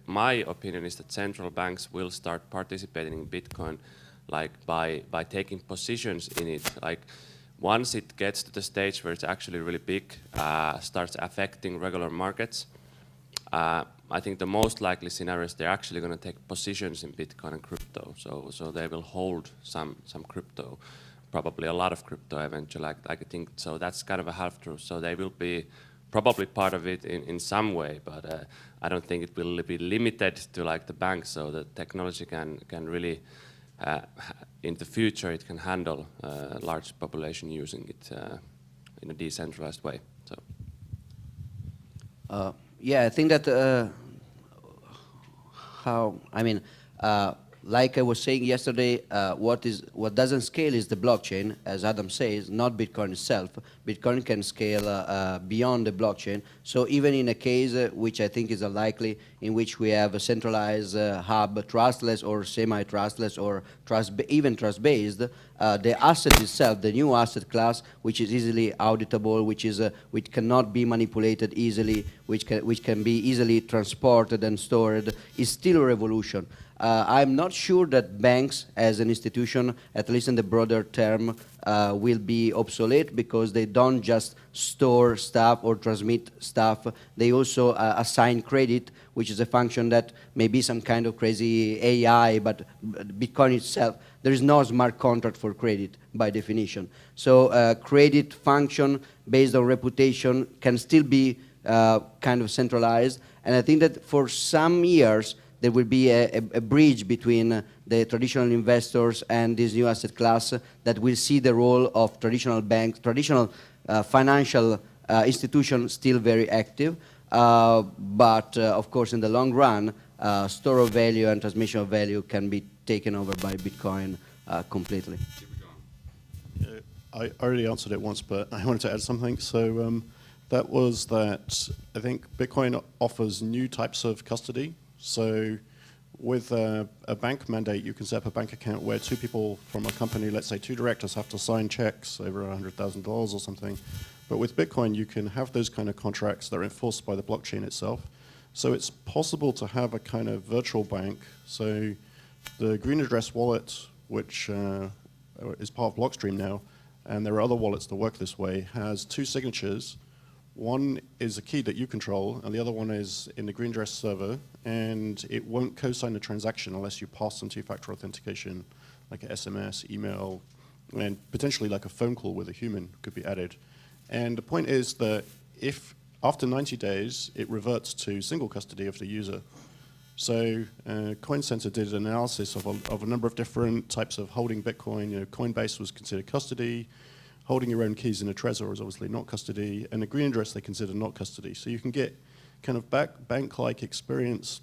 my opinion is that central banks will start participating in Bitcoin, like by taking positions in it. Like once it gets to the stage where it's actually really big, starts affecting regular markets, I think the most likely scenario is they're actually going to take positions in Bitcoin and crypto. So they will hold some crypto, probably a lot of crypto eventually. I think so. That's kind of a half truth. So they will be probably part of it in some way, but I don't think it will be limited to like the banks, so the technology can really, in the future, it can handle a large population using it in a decentralized way. So.
Yeah, I think that like I was saying yesterday, what doesn't scale is the blockchain, as Adam says, not Bitcoin itself. Bitcoin can scale beyond the blockchain. So even in a case which I think is unlikely, in which we have a centralized hub, trustless or semi-trustless or even trust-based, the asset itself, the new asset class, which is easily auditable, which cannot be manipulated easily, which can be easily transported and stored, is still a revolution. I'm not sure that banks as an institution, at least in the broader term, will be obsolete, because they don't just store stuff or transmit stuff. They also assign credit, which is a function that may be some kind of crazy AI, but Bitcoin itself, there is no smart contract for credit by definition. So credit function based on reputation can still be kind of centralized. And I think that for some years, there will be a bridge between the traditional investors and this new asset class that will see the role of traditional banks, traditional financial institutions still very active. But of course, in the long run, store of value and transmission of value can be taken over by Bitcoin completely.
I already answered it once, but I wanted to add something. So that was that I think Bitcoin offers new types of custody. So with a bank mandate, you can set up a bank account where two people from a company, let's say two directors, have to sign checks over $100,000 or something. But with Bitcoin, you can have those kind of contracts that are enforced by the blockchain itself. So it's possible to have a kind of virtual bank. So the Green Address wallet, which is part of Blockstream now, and there are other wallets that work this way, has two signatures. One is a key that you control, and the other one is in the Green Address server, and it won't co-sign the transaction unless you pass some two-factor authentication, like an SMS, email, and potentially like a phone call with a human could be added. And the point is that if after 90 days, it reverts to single custody of the user. So Coin Center did an analysis of a number of different types of holding Bitcoin. You know, Coinbase was considered custody. Holding your own keys in a Trezor is obviously not custody, and the Green Address they consider not custody. So you can get kind of bank-like experience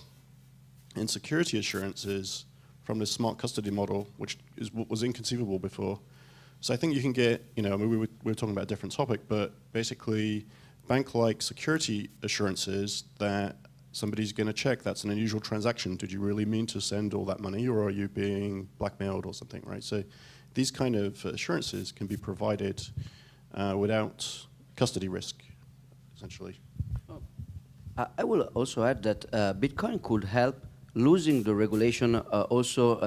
and security assurances from this smart custody model, which was inconceivable before. So I think you can get, you know, I mean, we were talking about a different topic, but basically bank-like security assurances that somebody's going to check that's an unusual transaction. Did you really mean to send all that money, or are you being blackmailed or something, right? So these kind of assurances can be provided without custody risk, essentially.
I will also add that Bitcoin could help losing the regulation also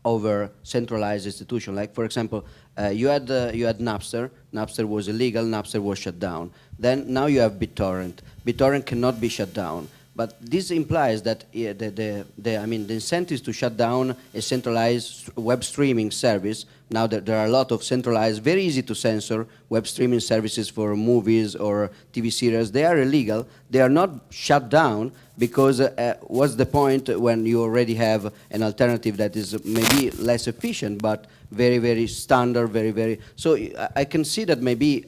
over centralized institutions. Like, for example, you had Napster. Napster was illegal. Napster was shut down. Then now you have BitTorrent. BitTorrent cannot be shut down. But this implies that the incentives to shut down a centralized web streaming service, now that there are a lot of centralized, very easy to censor web streaming services for movies or TV series, they are illegal. They are not shut down because what's the point when you already have an alternative that is maybe less efficient, but very, very standard, very, very... So I can see that maybe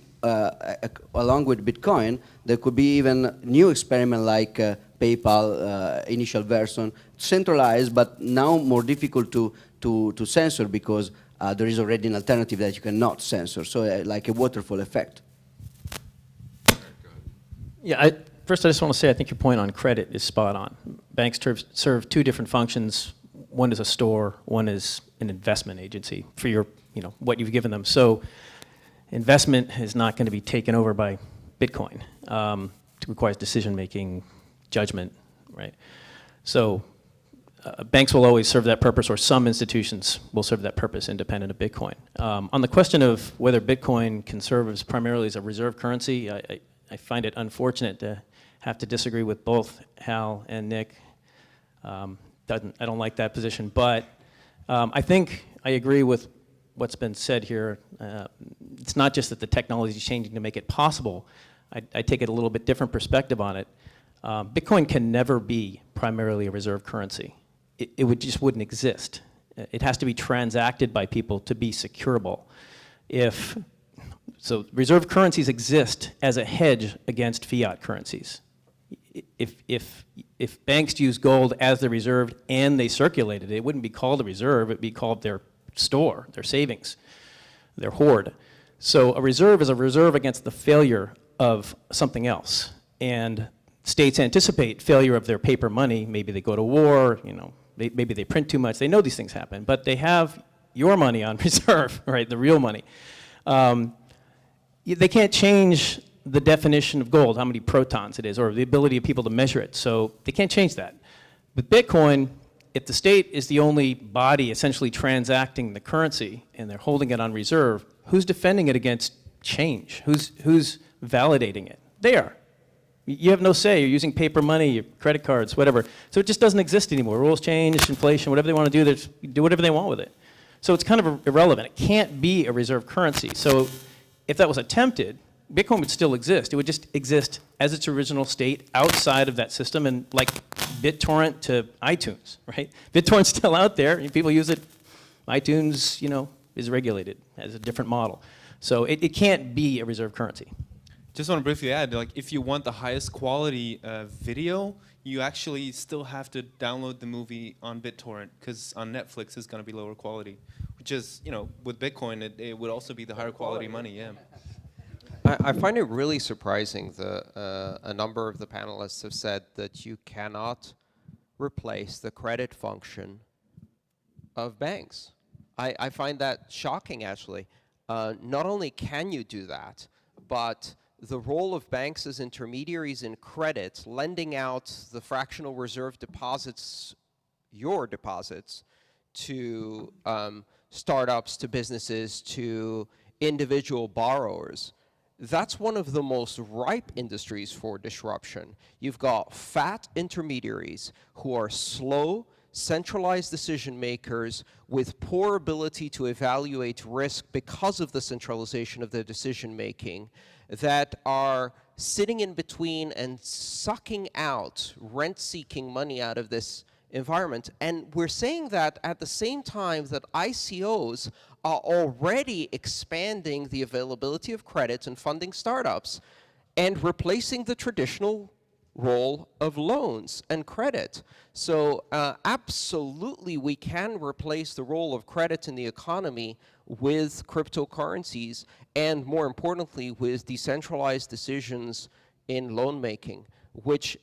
along with Bitcoin, there could be even new experiment like PayPal initial version, centralized, but now more difficult to censor because there is already an alternative that you cannot censor. So like a waterfall effect.
Yeah, first I just want to say I think your point on credit is spot on. Banks serve two different functions. One is a store, one is an investment agency for your, what you've given them. So investment is not going to be taken over by Bitcoin. It requires decision-making, judgment, right? So banks will always serve that purpose, or some institutions will serve that purpose independent of Bitcoin. On the question of whether Bitcoin can serve as primarily as a reserve currency, I find it unfortunate to have to disagree with both Hal and Nick. I don't like that position, but I think I agree with what's been said here. It's not just that the technology is changing to make it possible. I take it a little bit different perspective on it. Bitcoin can never be primarily a reserve currency. It just wouldn't exist. It has to be transacted by people to be securable. So reserve currencies exist as a hedge against fiat currencies. If banks use gold as the reserve and they circulated it, it wouldn't be called a reserve, it'd be called their store, their savings, their hoard. So a reserve is a reserve against the failure of something else. And states anticipate failure of their paper money. Maybe they go to war, maybe they print too much. They know these things happen, but they have your money on reserve, right, the real money. They can't change the definition of gold, how many protons it is, or the ability of people to measure it. So they can't change that. With Bitcoin, if the state is the only body essentially transacting the currency and they're holding it on reserve, who's defending it against change? Who's validating it? They are. You have no say. You're using paper money, your credit cards, whatever. So it just doesn't exist anymore. Rules change, inflation, whatever they want to do, they do whatever they want with it. So it's kind of irrelevant. It can't be a reserve currency. So if that was attempted, Bitcoin would still exist. It would just exist as its original state outside of that system, and like BitTorrent to iTunes, right? BitTorrent's still out there, and people use it. iTunes, is regulated as a different model. So it can't be a reserve currency.
Just want to briefly add, like, if you want the highest quality video, you actually still have to download the movie on BitTorrent, because on Netflix it's going to be lower quality. Which is, with Bitcoin, it would also be the higher quality money, yeah.
I find it really surprising that a number of the panelists have said that you cannot replace the credit function of banks. I find that shocking, actually. Not only can you do that, but the role of banks as intermediaries in credit, lending out the fractional reserve deposits, your deposits, to startups, to businesses, to individual borrowers, that's one of the most ripe industries for disruption. You've got fat intermediaries who are slow, centralized decision makers with poor ability to evaluate risk because of the centralization of their decision making, that are sitting in between and sucking out rent-seeking money out of this environment. And we're saying that at the same time that ICOs are already expanding the availability of credit and funding startups and replacing the traditional role of loans and credit. So absolutely we can replace the role of credit in the economy with cryptocurrencies, and more importantly with decentralized decisions in loan making, which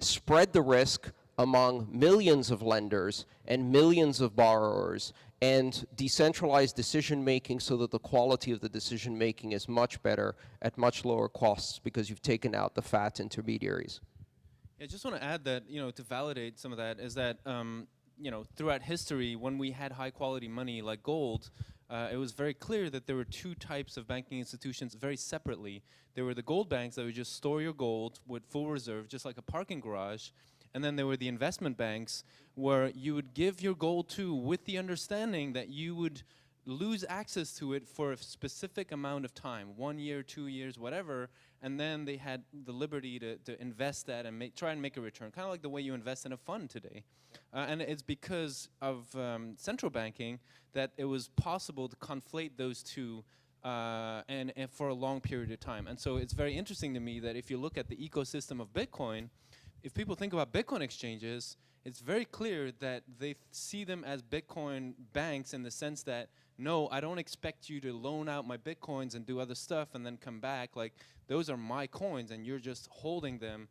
spread the risk among millions of lenders and millions of borrowers, and decentralized decision making so that the quality of the decision making is much better at much lower costs because you've taken out the fat intermediaries.
I just want to add that, to validate some of that, is that, throughout history, when we had high quality money like gold, it was very clear that there were two types of banking institutions very separately. There were the gold banks that would just store your gold with full reserve, just like a parking garage. And then there were the investment banks where you would give your gold to with the understanding that you would lose access to it for a specific amount of time, 1 year, 2 years, whatever, and then they had the liberty to invest that and try and make a return, kind of like the way you invest in a fund today. And it's because of central banking that it was possible to conflate those two and for a long period of time. And so it's very interesting to me that if you look at the ecosystem of Bitcoin, if people think about Bitcoin exchanges, it's very clear that they see them as Bitcoin banks in the sense that, no, I don't expect you to loan out my Bitcoins and do other stuff and then come back. Like, those are my coins and you're just holding them,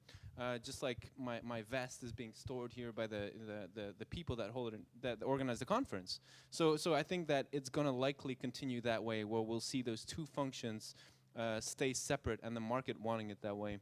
just like my vest is being stored here by the people that hold it, that organize the conference. So I think that it's going to likely continue that way, where we'll see those two functions stay separate and the market wanting it that way.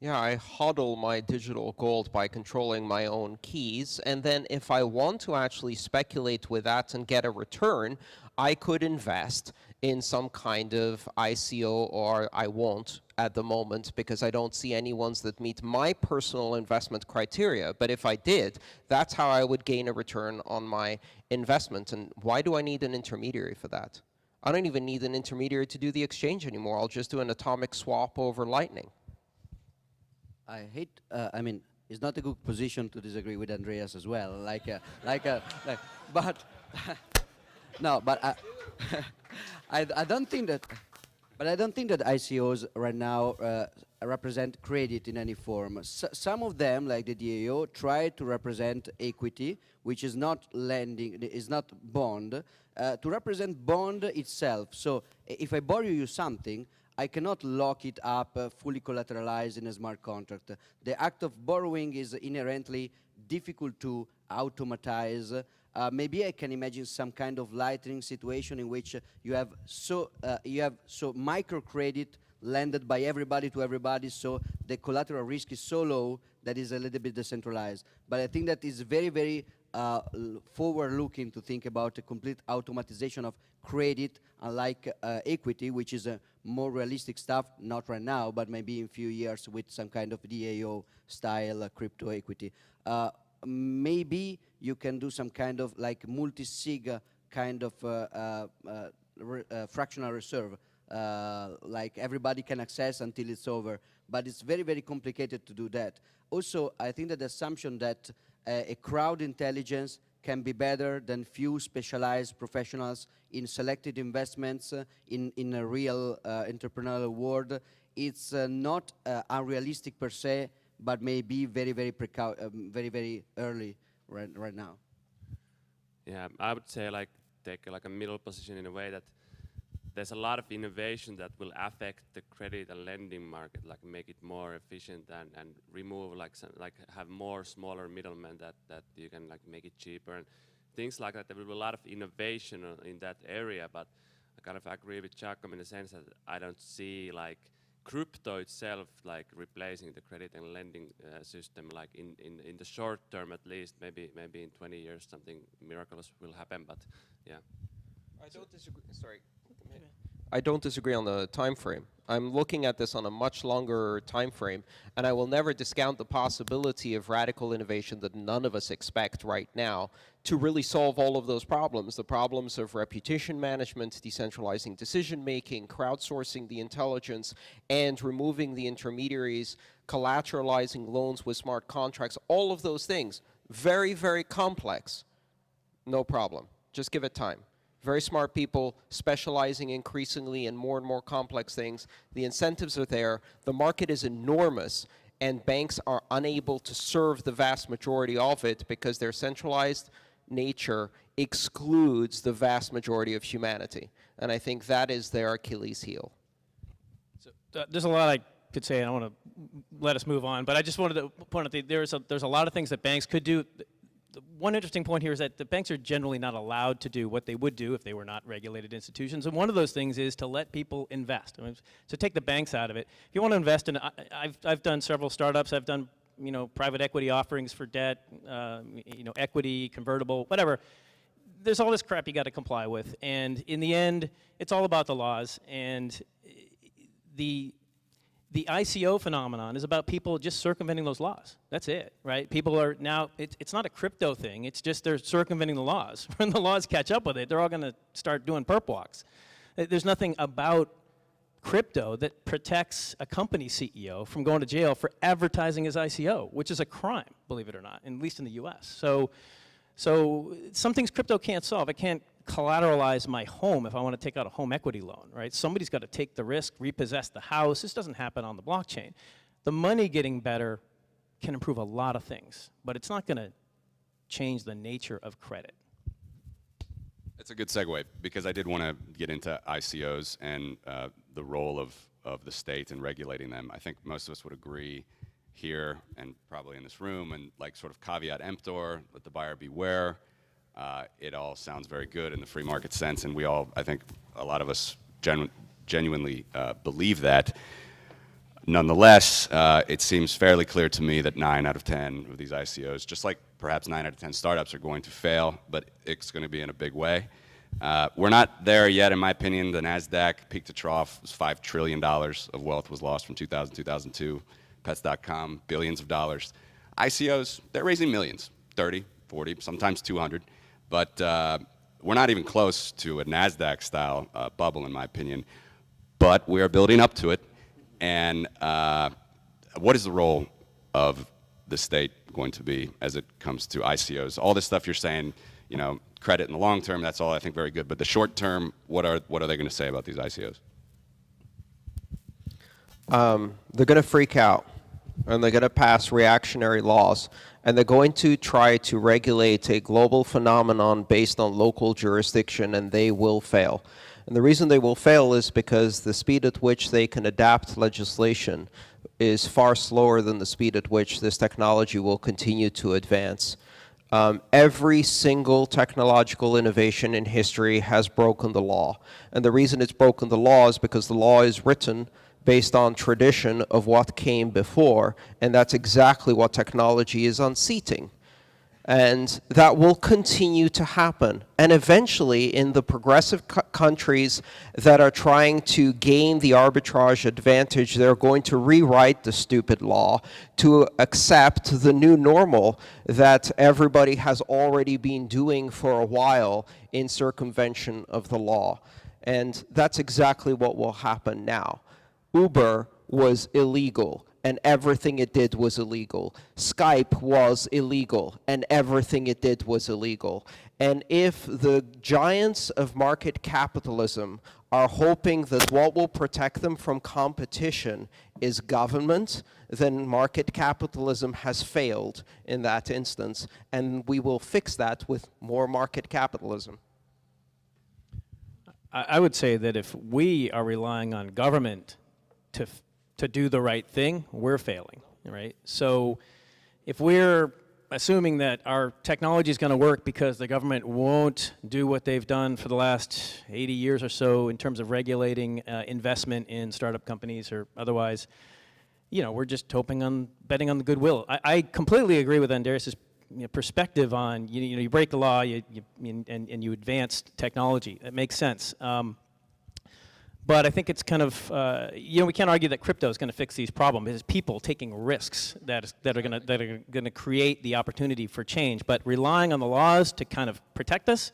Yeah, I hodl my digital gold by controlling my own keys, and then if I want to actually speculate with that and get a return, I could invest in some kind of ICO, or I won't at the moment because I don't see any ones that meet my personal investment criteria. But if I did, that's how I would gain a return on my investment. And why do I need an intermediary for that? I don't even need an intermediary to do the exchange anymore. I'll just do an atomic swap over Lightning.
I hate, I mean, it's not a good position to disagree with Andreas as well. But no, but I don't think that. But I don't think that ICOs right now represent credit in any form. Some of them, like the DAO, try to represent equity, which is not lending, is not bond, to represent bond itself. So if I borrow you something, I cannot lock it up fully collateralized in a smart contract. The act of borrowing is inherently difficult to automatize. Maybe I can imagine some kind of lightning situation in which you have so microcredit lended by everybody to everybody, so the collateral risk is so low that is a little bit decentralized. But I think that is very, very forward-looking to think about a complete automatization of credit, unlike equity, which is a more realistic stuff, not right now, but maybe in a few years with some kind of DAO-style crypto equity. Maybe you can do some kind of like multi-sig kind of fractional reserve, like everybody can access until it's over. But it's very, very complicated to do that. Also, I think that the assumption that a crowd intelligence can be better than few specialized professionals in selected investments in a real entrepreneurial world, it's not unrealistic per se, but maybe very, very very early right now.
Yeah, I would say like take like a middle position in a way that there's a lot of innovation that will affect the credit and lending market, like make it more efficient and remove like have more smaller middlemen that you can like make it cheaper and things like that. There will be a lot of innovation in that area, but I kind of agree with Giacomo in the sense that I don't see like crypto itself like replacing the credit and lending system like in the short term at least. Maybe in 20 years something miraculous will happen, but yeah.
I don't disagree. Sorry. I don't disagree on the time frame. I'm looking at this on a much longer time frame, and I will never discount the possibility of radical innovation that none of us expect right now to really solve all of those problems. The problems of reputation management, decentralizing decision-making, crowdsourcing the intelligence, and removing the intermediaries, collateralizing loans with smart contracts, all of those things. Very, very complex. No problem. Just give it time. Very smart people specializing increasingly in more and more complex things. The incentives are there. The market is enormous, and banks are unable to serve the vast majority of it because their centralized nature excludes the vast majority of humanity. And I think that is their Achilles heel.
So, there's a lot I could say, and I want to let us move on. But I just wanted to point out that there's a lot of things that banks could do. One interesting point here is that the banks are generally not allowed to do what they would do if they were not regulated institutions. And one of those things is to let people invest. I mean, so take the banks out of it. If you want to invest in, I've done several startups. I've done private equity offerings for debt, equity, convertible, whatever. There's all this crap you got to comply with. And in the end, it's all about the laws. And the ICO phenomenon is about people just circumventing those laws. That's it, right? People are now, it's not a crypto thing, it's just they're circumventing the laws. When the laws catch up with it, they're all going to start doing perp walks. There's nothing about crypto that protects a company CEO from going to jail for advertising his ICO, which is a crime, believe it or not, at least in the US. So some things crypto can't solve. It can't collateralize my home if I want to take out a home equity loan, right? Somebody's got to take the risk, repossess the house. This doesn't happen on the blockchain. The money getting better can improve a lot of things, but it's not going to change the nature of credit.
It's a good segue, because I did want to get into ICOs and the role of the state in regulating them. I think most of us would agree here and probably in this room, and like sort of caveat emptor, let the buyer beware. It all sounds very good in the free market sense, and we all, I think a lot of us genuinely believe that. Nonetheless, it seems fairly clear to me that 9 out of 10 of these ICOs, just like perhaps 9 out of 10 startups, are going to fail, but it's going to be in a big way. We're not there yet, in my opinion. The NASDAQ peak to trough was $5 trillion of wealth was lost from 2000 to 2002. Pets.com, billions of dollars. ICOs, they're raising millions, 30, 40, sometimes 200. But we're not even close to a NASDAQ-style bubble, in my opinion. But we are building up to it. And what is the role of the state going to be as it comes to ICOs? All this stuff you're saying, you know, credit in the long term, that's all I think very good. But the short term, what are they going to say about these ICOs?
They're going to freak out, and they're going to pass reactionary laws, and they're going to try to regulate a global phenomenon based on local jurisdiction, and they will fail. And the reason they will fail is because the speed at which they can adapt legislation is far slower than the speed at which this technology will continue to advance. Every single technological innovation in history has broken the law. And the reason it's broken the law is because the law is written based on tradition of what came before, and that's exactly what technology is unseating. And that will continue to happen. And eventually, in the progressive countries that are trying to gain the arbitrage advantage, they're going to rewrite the stupid law to accept the new normal that everybody has already been doing for a while in circumvention of the law. And that's exactly what will happen now. Uber was illegal, and everything it did was illegal. Skype was illegal, and everything it did was illegal. And if the giants of market capitalism are hoping that what will protect them from competition is government, then market capitalism has failed in that instance, and we will fix that with more market capitalism.
I would say that if we are relying on government to do the right thing, we're failing, right? So if we're assuming that our technology is going to work because the government won't do what they've done for the last 80 years or so in terms of regulating investment in startup companies or otherwise, you know, we're just betting on the goodwill. I completely agree with Andreas' perspective on, you break the law and you advance technology. That makes sense. But I think it's kind of, we can't argue that crypto is going to fix these problems. It's people taking risks that are going to create the opportunity for change. But relying on the laws to kind of protect us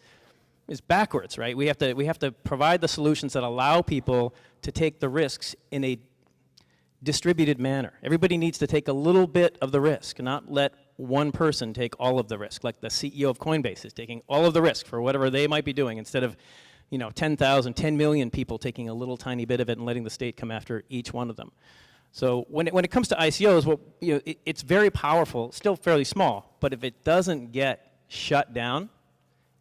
is backwards, right? We have to provide the solutions that allow people to take the risks in a distributed manner. Everybody needs to take a little bit of the risk, not let one person take all of the risk. Like the CEO of Coinbase is taking all of the risk for whatever they might be doing instead of 10 million people taking a little tiny bit of it and letting the state come after each one of them. So when it comes to ICOs, it's very powerful, still fairly small, but if it doesn't get shut down,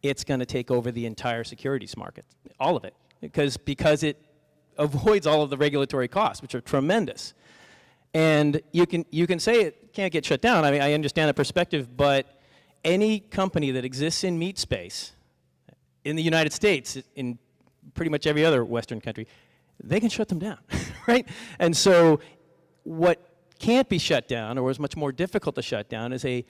it's going to take over the entire securities market, all of it, because it avoids all of the regulatory costs, which are tremendous. And you can say it can't get shut down. I mean, I understand the perspective, but any company that exists in meat space in the United States, in pretty much every other Western country, they can shut them down, right? And so what can't be shut down, or is much more difficult to shut down, is a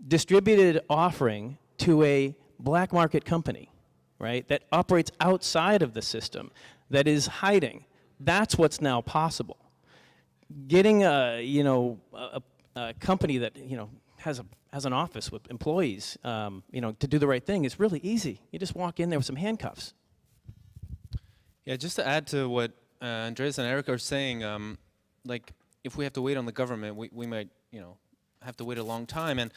distributed offering to a black market company, right, that operates outside of the system, that is hiding. That's what's now possible. Getting a company that has an office with employees, to do the right thing is really easy. You just walk in there with some handcuffs.
Yeah, just to add to what Andreas and Eric are saying, like if we have to wait on the government, we might, have to wait a long time. And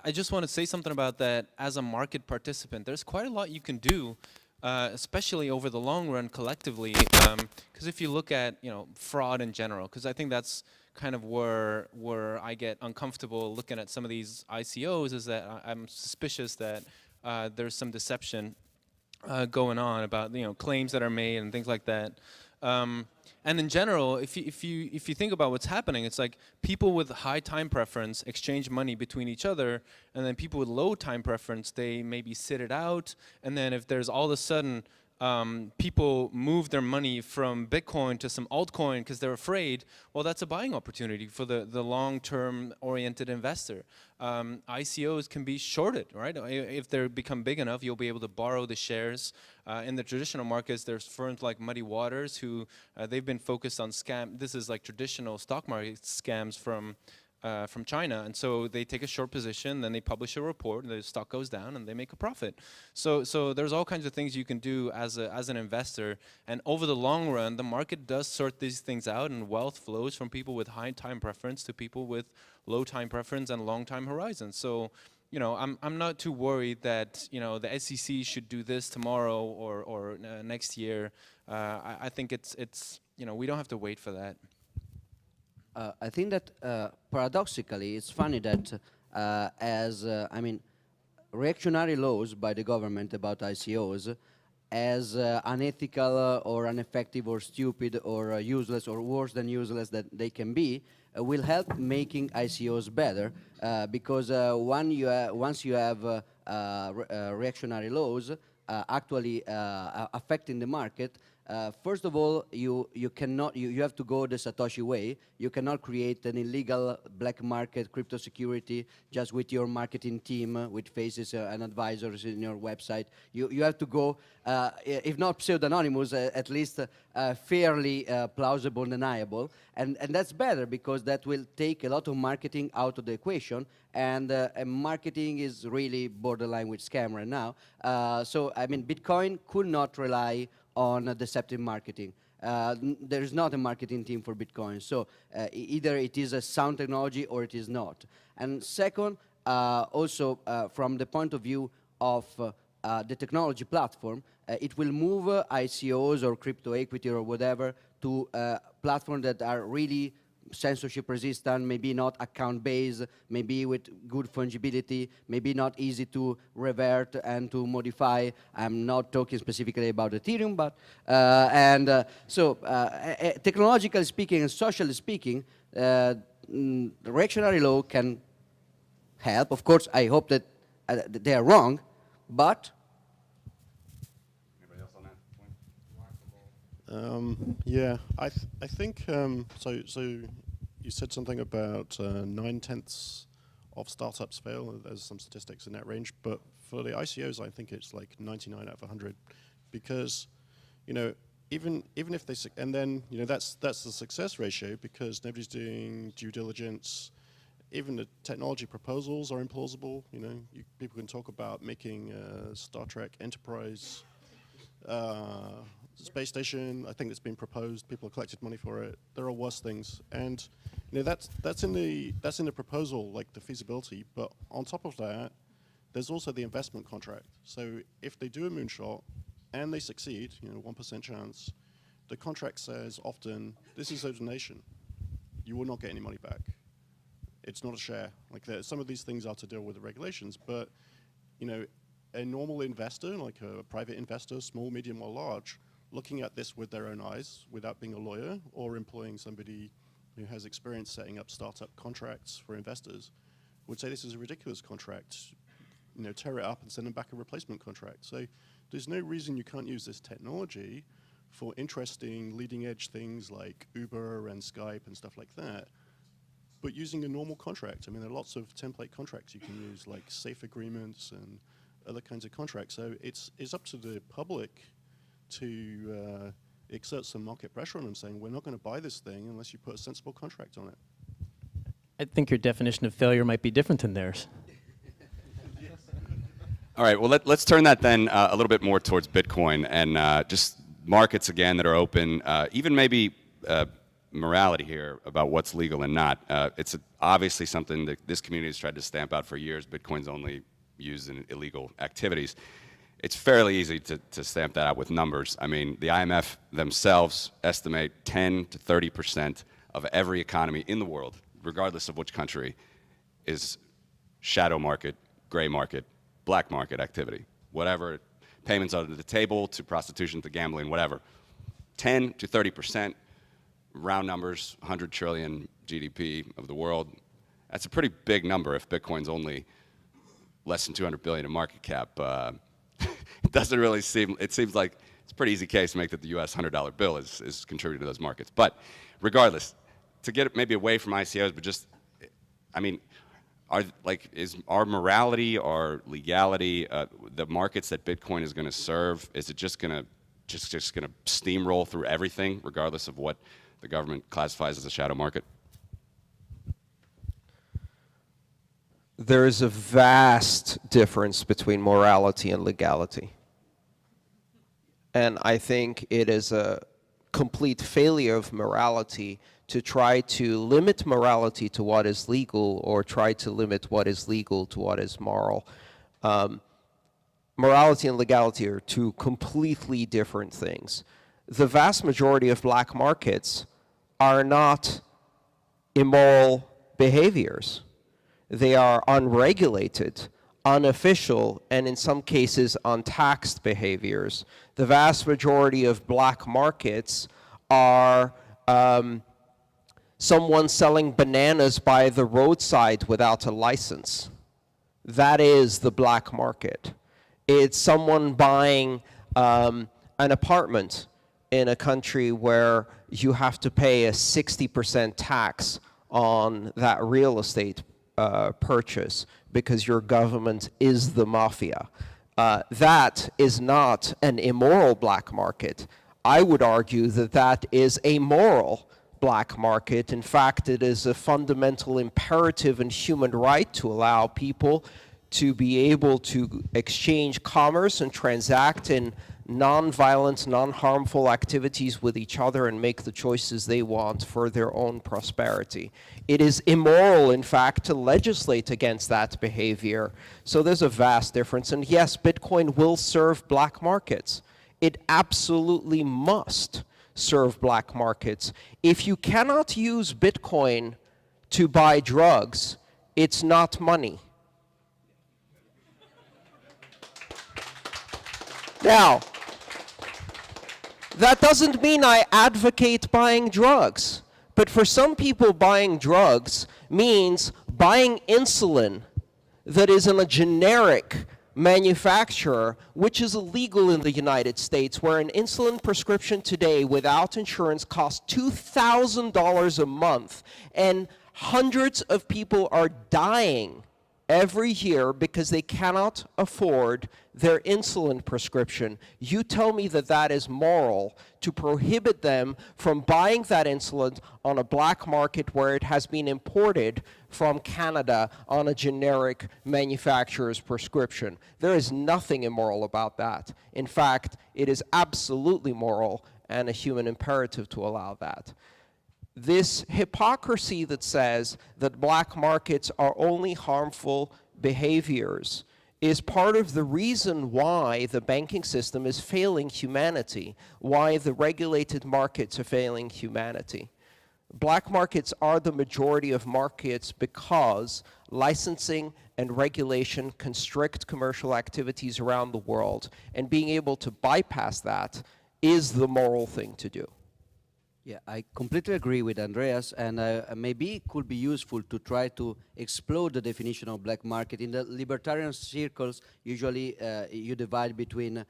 I just want to say something about that as a market participant. There's quite a lot you can do, especially over the long run collectively, because if you look at, fraud in general, because I think that's kind of where I get uncomfortable looking at some of these ICOs, is that I'm suspicious that there's some deception going on about claims that are made and things like that. And in general, if you think about what's happening, it's like people with high time preference exchange money between each other, and then people with low time preference, they maybe sit it out, and then if there's all of a sudden people move their money from Bitcoin to some altcoin because they're afraid, well, that's a buying opportunity for the long-term oriented investor. ICOs can be shorted, right? If they become big enough, you'll be able to borrow the shares. In the traditional markets, there's firms like Muddy Waters who they've been focused on scam. This is like traditional stock market scams from from China, and so they take a short position, then they publish a report, the stock goes down, and they make a profit. So there's all kinds of things you can do as an investor, and over the long run, the market does sort these things out, and wealth flows from people with high time preference to people with low time preference and long time horizons. So, you know, I'm not too worried that, you know, the SEC should do this tomorrow or next year. I think it's you know, we don't have to wait for that.
I think that paradoxically, it's funny that I mean, reactionary laws by the government about ICOs as unethical or ineffective or stupid or useless or worse than useless that they can be, will help making ICOs better because once you have reactionary laws actually affecting the market, first of all, you have to go the Satoshi way. You cannot create an illegal black market crypto security just with your marketing team, with faces and advisors in your website. You have to go, if not pseudonymous, at least fairly plausible and deniable. And that's better because that will take a lot of marketing out of the equation. And marketing is really borderline with scam right now. So, I mean, Bitcoin could not rely on deceptive marketing. There is not a marketing team for Bitcoin. So either it is a sound technology or it is not. And second, also from the point of view of the technology platform, it will move ICOs or crypto equity or whatever to platforms that are really censorship resistant, maybe not account based, maybe with good fungibility, maybe not easy to revert and to modify. I'm not talking specifically about Ethereum, but so technologically speaking and socially speaking, the reactionary law can help. Of course, I hope that they are wrong, but
yeah, I think so. You said something about 9/10 of startups fail. There's some statistics in that range, but for the ICOs, I think it's like 99 out of 100, because you know even if they and then you know that's the success ratio because nobody's doing due diligence. Even the technology proposals are implausible. You know, people can talk about making Star Trek Enterprise. Space station, I think it's been proposed. People have collected money for it. There are worse things, and you know that's in the proposal, like the feasibility. But on top of that, there's also the investment contract. So if they do a moonshot and they succeed, you know, 1% chance, the contract says often this is a donation. You will not get any money back. It's not a share. Like some of these things are to deal with the regulations, but you know, a normal investor, like a private investor, small, medium, or large, looking at this with their own eyes without being a lawyer or employing somebody who has experience setting up startup contracts for investors, would say this is a ridiculous contract. You know, tear it up and send them back a replacement contract. So there's no reason you can't use this technology for interesting leading edge things like Uber and Skype and stuff like that, but using a normal contract. I mean, there are lots of template contracts you can use, like safe agreements and other kinds of contracts. So it's up to the public to exert some market pressure on them, saying we're not going to buy this thing unless you put a sensible contract on it.
I think your definition of failure might be different than theirs.
All right, well, let's turn that then a little bit more towards Bitcoin and just markets again that are open, even maybe morality here about what's legal and not. It's obviously something that this community has tried to stamp out for years. Bitcoin's only used in illegal activities. It's fairly easy to stamp that out with numbers. I mean, the IMF themselves estimate 10 to 30% of every economy in the world, regardless of which country, is shadow market, gray market, black market activity. Whatever, payments under the table to prostitution to gambling, whatever. 10 to 30%, round numbers, 100 trillion GDP of the world. That's a pretty big number if Bitcoin's only less than 200 billion in market cap. It doesn't really seem, it seems like it's a pretty easy case to make that the US $100 bill is contributing to those markets. But regardless, to get it maybe away from ICOs, but just, I mean, is our morality, our legality, the markets that Bitcoin is going to serve, is it just going to steamroll through everything, regardless of what the government classifies as a shadow market?
There is a vast difference between morality and legality. And I think it is a complete failure of morality to try to limit morality to what is legal or try to limit what is legal to what is moral. Morality and legality are two completely different things. The vast majority of black markets are not immoral behaviors. They are unregulated, unofficial, and in some cases untaxed behaviors. The vast majority of black markets are someone selling bananas by the roadside without a license. That is the black market. It's someone buying an apartment in a country where you have to pay a 60% tax on that real estate purchase because your government is the mafia. That is not an immoral black market. I would argue that that is a moral black market. In fact, it is a fundamental imperative and human right to allow people to be able to exchange commerce and transact in non-violent, non-harmful activities with each other and make the choices they want for their own prosperity. It is immoral, in fact, to legislate against that behavior. So there's a vast difference. And yes, Bitcoin will serve black markets. It absolutely must serve black markets. If you cannot use Bitcoin to buy drugs, it's not money. Now, that doesn't mean I advocate buying drugs, but for some people buying drugs means buying insulin that is in a generic manufacturer, which is illegal in the United States, where an insulin prescription today without insurance costs $2,000 a month, and hundreds of people are dying every year because they cannot afford their insulin prescription. You tell me that that is moral to prohibit them from buying that insulin on a black market where it has been imported from Canada on a generic manufacturer's prescription. There is nothing immoral about that. In fact, it is absolutely moral and a human imperative to allow that. This hypocrisy that says that black markets are only harmful behaviors is part of the reason why the banking system is failing humanity, why the regulated markets are failing humanity. Black markets are the majority of markets because licensing and regulation constrict commercial activities around the world, and being able to bypass that is the moral thing to do.
Yeah, I completely agree with Andreas, and maybe it could be useful to try to explore the definition of black market. In the libertarian circles, usually you divide between,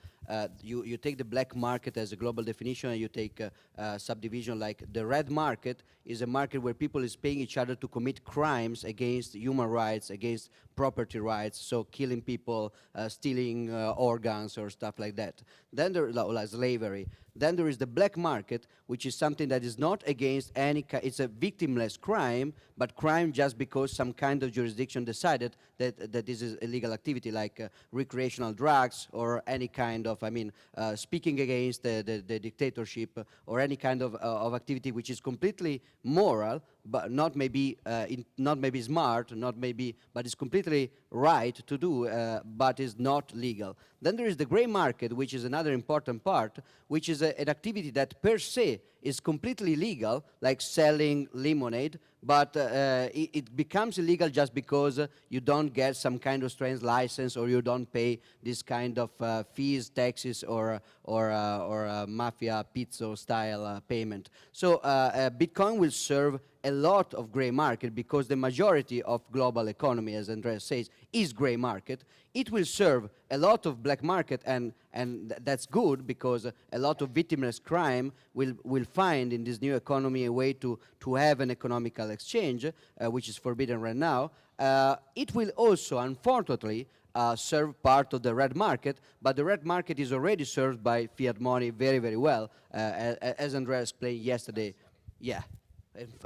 you take the black market as a global definition, and you take a subdivision like the red market is a market where people is paying each other to commit crimes against human rights, against property rights, so killing people, stealing organs or stuff like that. Then there is like slavery. Then there is the black market, which is something that is not against any it's a victimless crime, but crime just because some kind of jurisdiction decided that this is illegal activity, like recreational drugs or any kind of, speaking against the dictatorship or any kind of activity which is completely moral, but not maybe smart, but it's completely right to do, but is not legal. Then there is the gray market, which is another important part, which is an activity that per se is completely legal, like selling lemonade, but it becomes illegal just because you don't get some kind of strange license or you don't pay this kind of fees, taxes, or mafia pizzo style payment. So Bitcoin will serve a lot of gray market because the majority of global economy, as Andreas says, is gray market. It will serve a lot of black market, and that's good because a lot of victimless crime will find in this new economy a way to have an economical exchange, which is forbidden right now. It will also, unfortunately, serve part of the red market, but the red market is already served by fiat money very, very well, as Andreas explained yesterday. Yeah,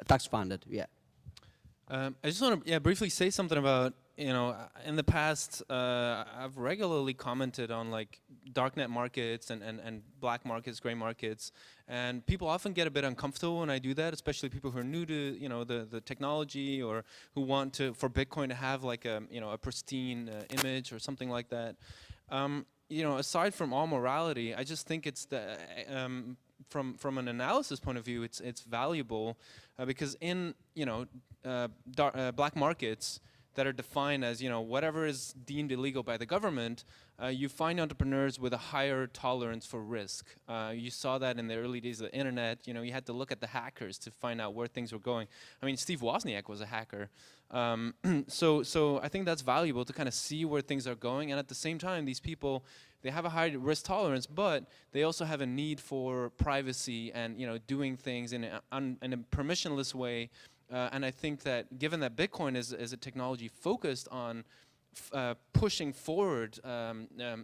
tax funded, yeah.
I just want to briefly say something about you know, in the past, I've regularly commented on like darknet markets and black markets, gray markets, and people often get a bit uncomfortable when I do that, especially people who are new to, you know, the technology, or who want for Bitcoin to have like a, you know, a pristine image or something like that. You know, aside from all morality, I just think it's from an analysis point of view, it's valuable because in, you know, black markets that are defined as, you know, whatever is deemed illegal by the government, you find entrepreneurs with a higher tolerance for risk. You saw that in the early days of the internet. You know, you had to look at the hackers to find out where things were going. I mean, Steve Wozniak was a hacker. So I think that's valuable to kind of see where things are going. And at the same time, these people, they have a high risk tolerance, but they also have a need for privacy and, you know, doing things in a permissionless way. And I think that given that Bitcoin is a technology focused on pushing forward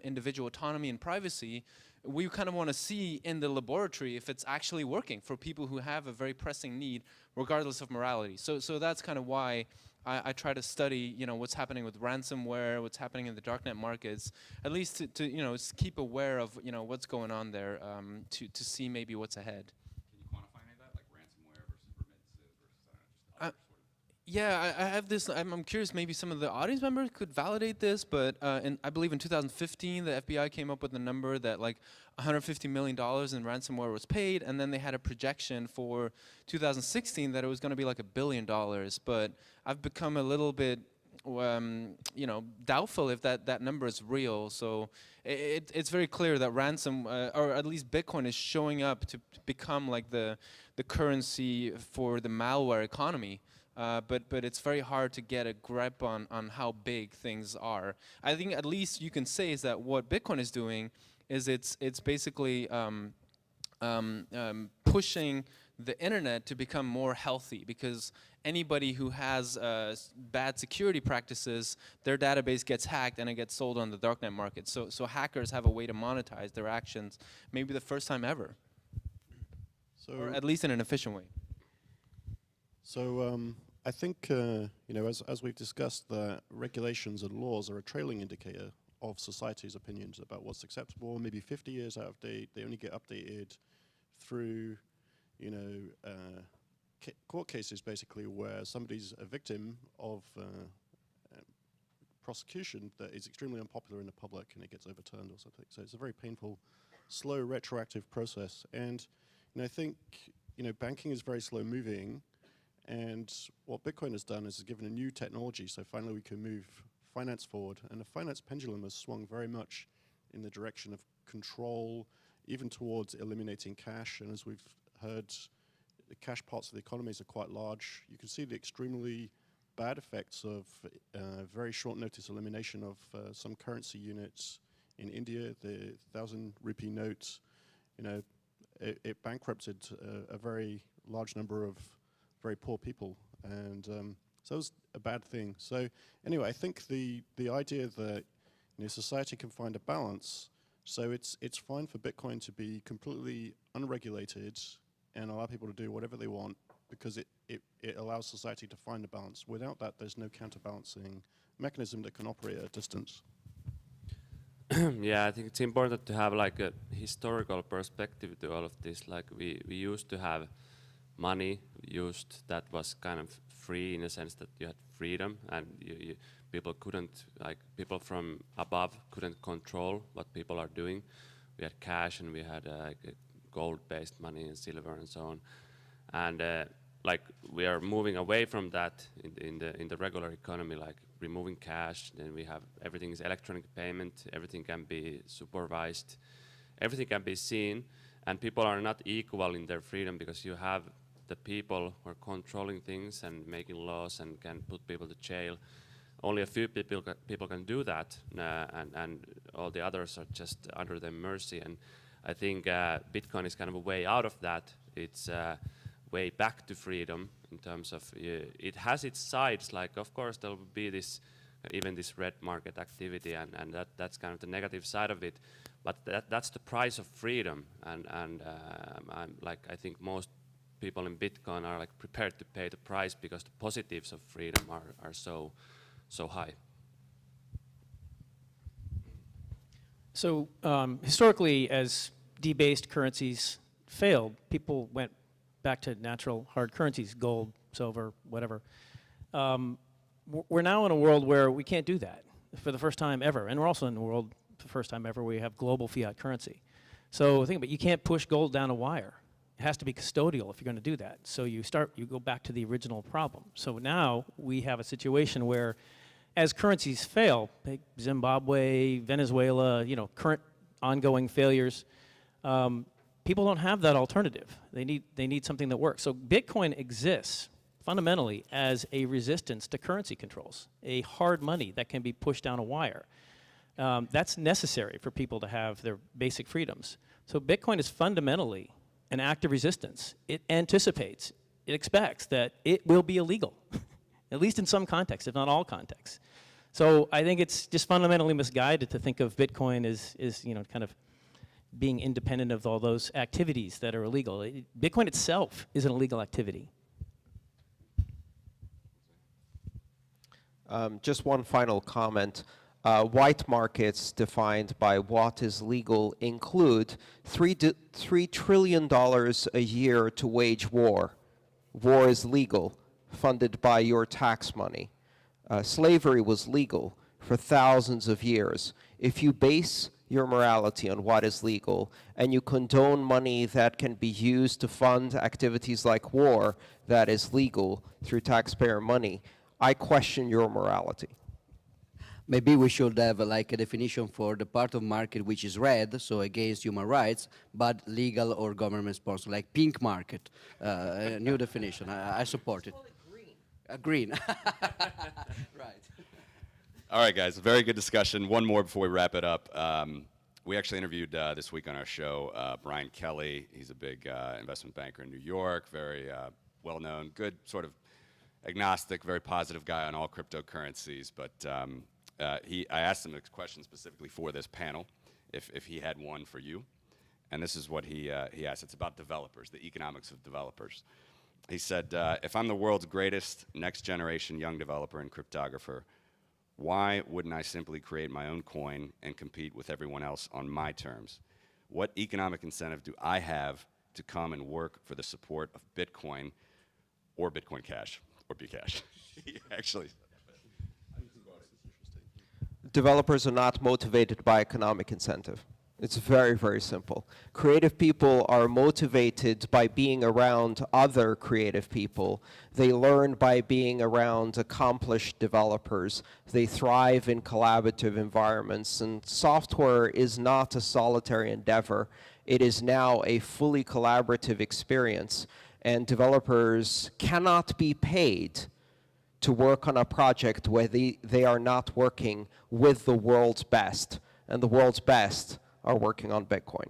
individual autonomy and privacy, we kind of want to see in the laboratory if it's actually working for people who have a very pressing need, regardless of morality. So that's kind of why I try to study, you know, what's happening with ransomware, what's happening in the darknet markets, at least to you know, keep aware of, you know, what's going on there, to see maybe what's ahead.
Can you quantify any of that, like ransomware versus remittances versus just other sort of?
Yeah, I have this. I'm curious. Maybe some of the audience members could validate this, but I believe in 2015, the FBI came up with a number that like $150 million in ransomware was paid, and then they had a projection for 2016 that it was going to be like $1 billion. But I've become a little bit, you know, doubtful if that number is real. So it's very clear that ransom, or at least Bitcoin, is showing up to become like the currency for the malware economy. But it's very hard to get a grip on how big things are. I think at least you can say is that what Bitcoin is doing is it's basically pushing the internet to become more healthy, because anybody who has bad security practices, their database gets hacked and it gets sold on the darknet market. So hackers have a way to monetize their actions, maybe the first time ever, or at least in an efficient way.
So I think, you know, as we've discussed, the regulations and laws are a trailing indicator of society's opinions about what's acceptable. Maybe 50 years out of date, they only get updated through, you know, court cases basically where somebody's a victim of prosecution that is extremely unpopular in the public and it gets overturned or something. So it's a very painful, slow, retroactive process. And, you know, I think, you know, banking is very slow moving. And what Bitcoin has done is given a new technology, so finally we can move finance forward. And the finance pendulum has swung very much in the direction of control, even towards eliminating cash. And as we've heard, the cash parts of the economies are quite large. You can see the extremely bad effects of very short notice elimination of some currency units in India. The 1,000 rupee note, you know, it bankrupted a very large number of very poor people, and so it was a bad thing. So anyway, I think the idea that, you know, society can find a balance, so it's fine for Bitcoin to be completely unregulated and allow people to do whatever they want, because it allows society to find a balance. Without that, there's no counterbalancing mechanism that can operate at a distance.
Yeah, I think it's important to have like a historical perspective to all of this. Like we used to have money used that was kind of free in a sense that you had freedom, and people couldn't, like people from above couldn't control what people are doing. We had cash and we had like gold-based money and silver and so on, and like we are moving away from that in the regular economy, like removing cash. Then we have everything is electronic payment, everything can be supervised, everything can be seen, and people are not equal in their freedom because you have the people who are controlling things and making laws and can put people to jail. Only a few people can do that, and all the others are just under their mercy. And I think Bitcoin is kind of a way out of that. It's a way back to freedom in terms of it has its sides. Like, of course, there will be this even this red market activity, and that's kind of the negative side of it. But that's the price of freedom, and I'm like, I think most people in Bitcoin are like prepared to pay the price because the positives of freedom are so high.
So historically, as debased currencies failed, people went back to natural hard currencies, gold, silver, whatever. We're now in a world where we can't do that for the first time ever. And we're also in a world for the first time ever where we have global fiat currency. So think about it, you can't push gold down a wire. It has to be custodial if you're going to do that. So you go back to the original problem. So now we have a situation where as currencies fail, like Zimbabwe, Venezuela, current ongoing failures, people don't have that alternative. They need something that works. So Bitcoin exists fundamentally as a resistance to currency controls, a hard money that can be pushed down a wire. That's necessary for people to have their basic freedoms. So Bitcoin is fundamentally an act of resistance. It anticipates, it expects that it will be illegal, at least in some contexts, if not all contexts. So I think it's just fundamentally misguided to think of Bitcoin as kind of being independent of all those activities that are illegal. Bitcoin itself is an illegal activity.
Just one final comment. White markets defined by what is legal include $3 trillion a year to wage war. War is legal, funded by your tax money. Slavery was legal for thousands of years. If you base your morality on what is legal and you condone money that can be used to fund activities like war that is legal through taxpayer money, I question your morality.
Maybe we should have like a definition for the part of market which is red, so against human rights, but legal or government sponsored, like pink market. A new definition. I support it. Green. Right.
All right, guys, very good discussion. One more before we wrap it up. We actually interviewed this week on our show Brian Kelly. He's a big investment banker in New York, very well-known, good sort of agnostic, very positive guy on all cryptocurrencies. But I asked him a question specifically for this panel, if he had one for you. And this is what he asked. It's about developers, the economics of developers. He said, if I'm the world's greatest next generation young developer and cryptographer, why wouldn't I simply create my own coin and compete with everyone else on my terms? What economic incentive do I have to come and work for the support of Bitcoin or Bitcoin Cash or Bcash? He actually.
Developers are not motivated by economic incentive. It's very, very simple. Creative people are motivated by being around other creative people. They learn by being around accomplished developers. They thrive in collaborative environments. And software is not a solitary endeavor. It is now a fully collaborative experience. And developers cannot be paid to work on a project where they are not working with the world's best. And the world's best are working on Bitcoin.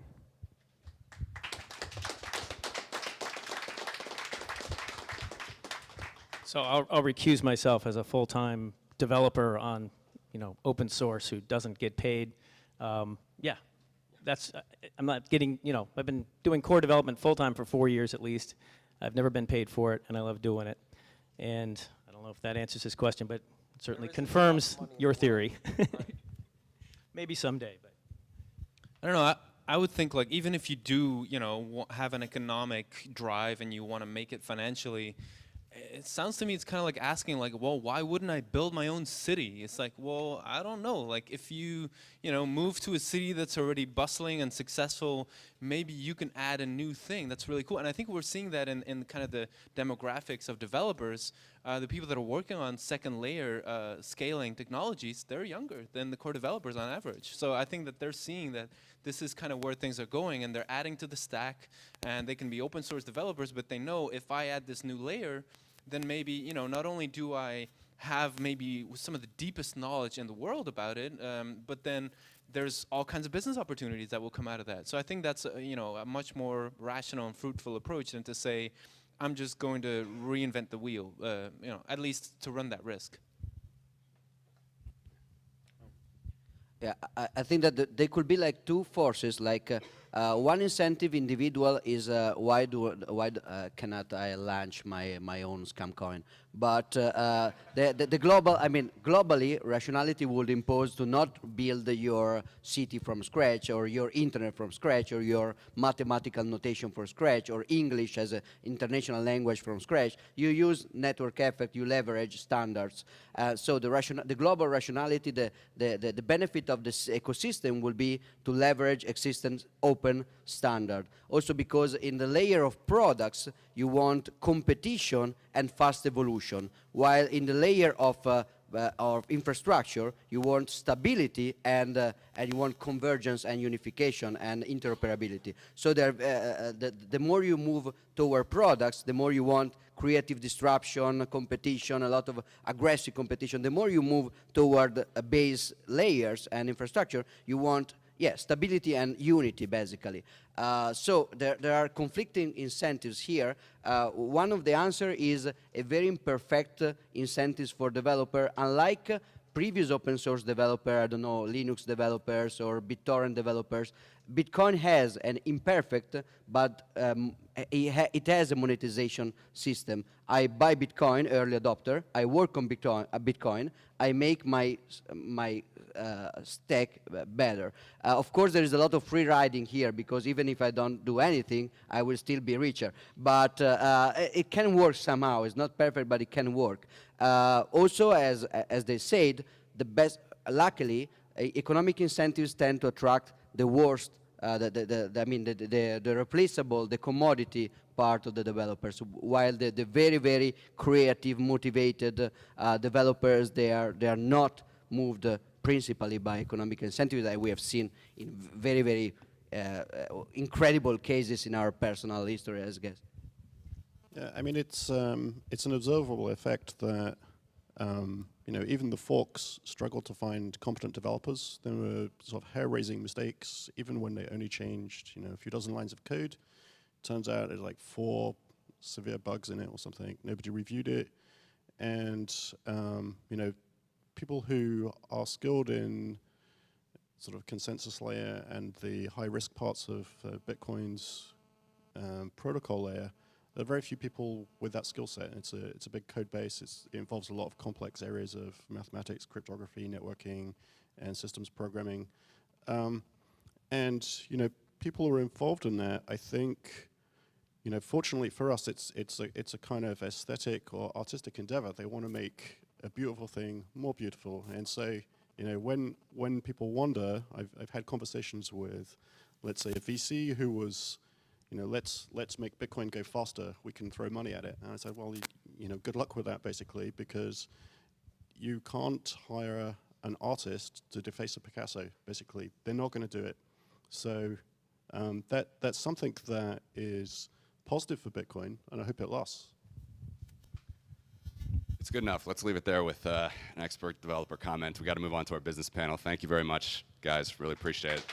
So I'll recuse myself as a full-time developer on, open source who doesn't get paid. Yeah, that's I'm not getting. I've been doing core development full-time for 4 years at least. I've never been paid for it, and I love doing it. And I don't know if that answers his question, but it certainly confirms your theory. Maybe someday, but.
I don't know. I would think like even if you do, have an economic drive and you want to make it financially, it sounds to me it's kind of like asking like, well, why wouldn't I build my own city? It's like, well, I don't know. Like if you, move to a city that's already bustling and successful, maybe you can add a new thing that's really cool. And I think we're seeing that in kind of the demographics of developers. The people that are working on second layer scaling technologies, they're younger than the core developers on average. So I think that they're seeing that this is kind of where things are going, and they're adding to the stack, and they can be open source developers, but they know if I add this new layer, then maybe, not only do I have maybe some of the deepest knowledge in the world about it, but then there's all kinds of business opportunities that will come out of that. So I think that's a much more rational and fruitful approach than to say, I'm just going to reinvent the wheel, at least to run that risk.
Yeah, I think that there could be like two forces, like One incentive individual is why cannot I launch my own scam coin? But the global, I mean, globally, rationality would impose to not build your city from scratch, or your internet from scratch, or your mathematical notation from scratch, or English as an international language from scratch. You use network effect, you leverage standards. So the global rationality, the benefit of this ecosystem will be to leverage existing open standard. Also because in the layer of products, you want competition and fast evolution, while in the layer of infrastructure, you want stability and you want convergence and unification and interoperability. So the more you move toward products, the more you want creative disruption, competition, a lot of aggressive competition. The more you move toward base layers and infrastructure, you want stability and unity, basically. So there are conflicting incentives here. One of the answers is a very imperfect incentives for developer, unlike previous open source developer, I don't know, Linux developers or BitTorrent developers. Bitcoin has an imperfect, but it has a monetization system. I buy Bitcoin, early adopter. I work on Bitcoin. I make my stack better. Of course, there is a lot of free riding here, because even if I don't do anything, I will still be richer. But it can work somehow. It's not perfect, but it can work. Also, as they said, the best, luckily, economic incentives tend to attract the worst, the replaceable, the commodity part of the developers, while the very, very creative, motivated developers, they are not moved principally by economic incentives, that we have seen in very, very incredible cases in our personal history, I guess.
Yeah, I mean, it's an observable effect that even the forks struggle to find competent developers. There were sort of hair-raising mistakes, even when they only changed a few dozen lines of code. Turns out there's like 4 severe bugs in it or something. Nobody reviewed it, and people who are skilled in sort of consensus layer and the high-risk parts of Bitcoin's protocol layer, there are very few people with that skill set. It's a big code base. It involves a lot of complex areas of mathematics, cryptography, networking, and systems programming. And people who are involved in that, I think, fortunately for us, it's a kind of aesthetic or artistic endeavor. They want to make a beautiful thing more beautiful. And so, when people wonder, I've had conversations with, let's say, a VC who was, let's make Bitcoin go faster. We can throw money at it. And I said, well, good luck with that, basically, because you can't hire an artist to deface a Picasso. Basically, they're not going to do it. So that's something that is positive for Bitcoin, and I hope it lasts.
It's good enough. Let's leave it there with an expert developer comment. We got to move on to our business panel. Thank you very much, guys. Really appreciate it.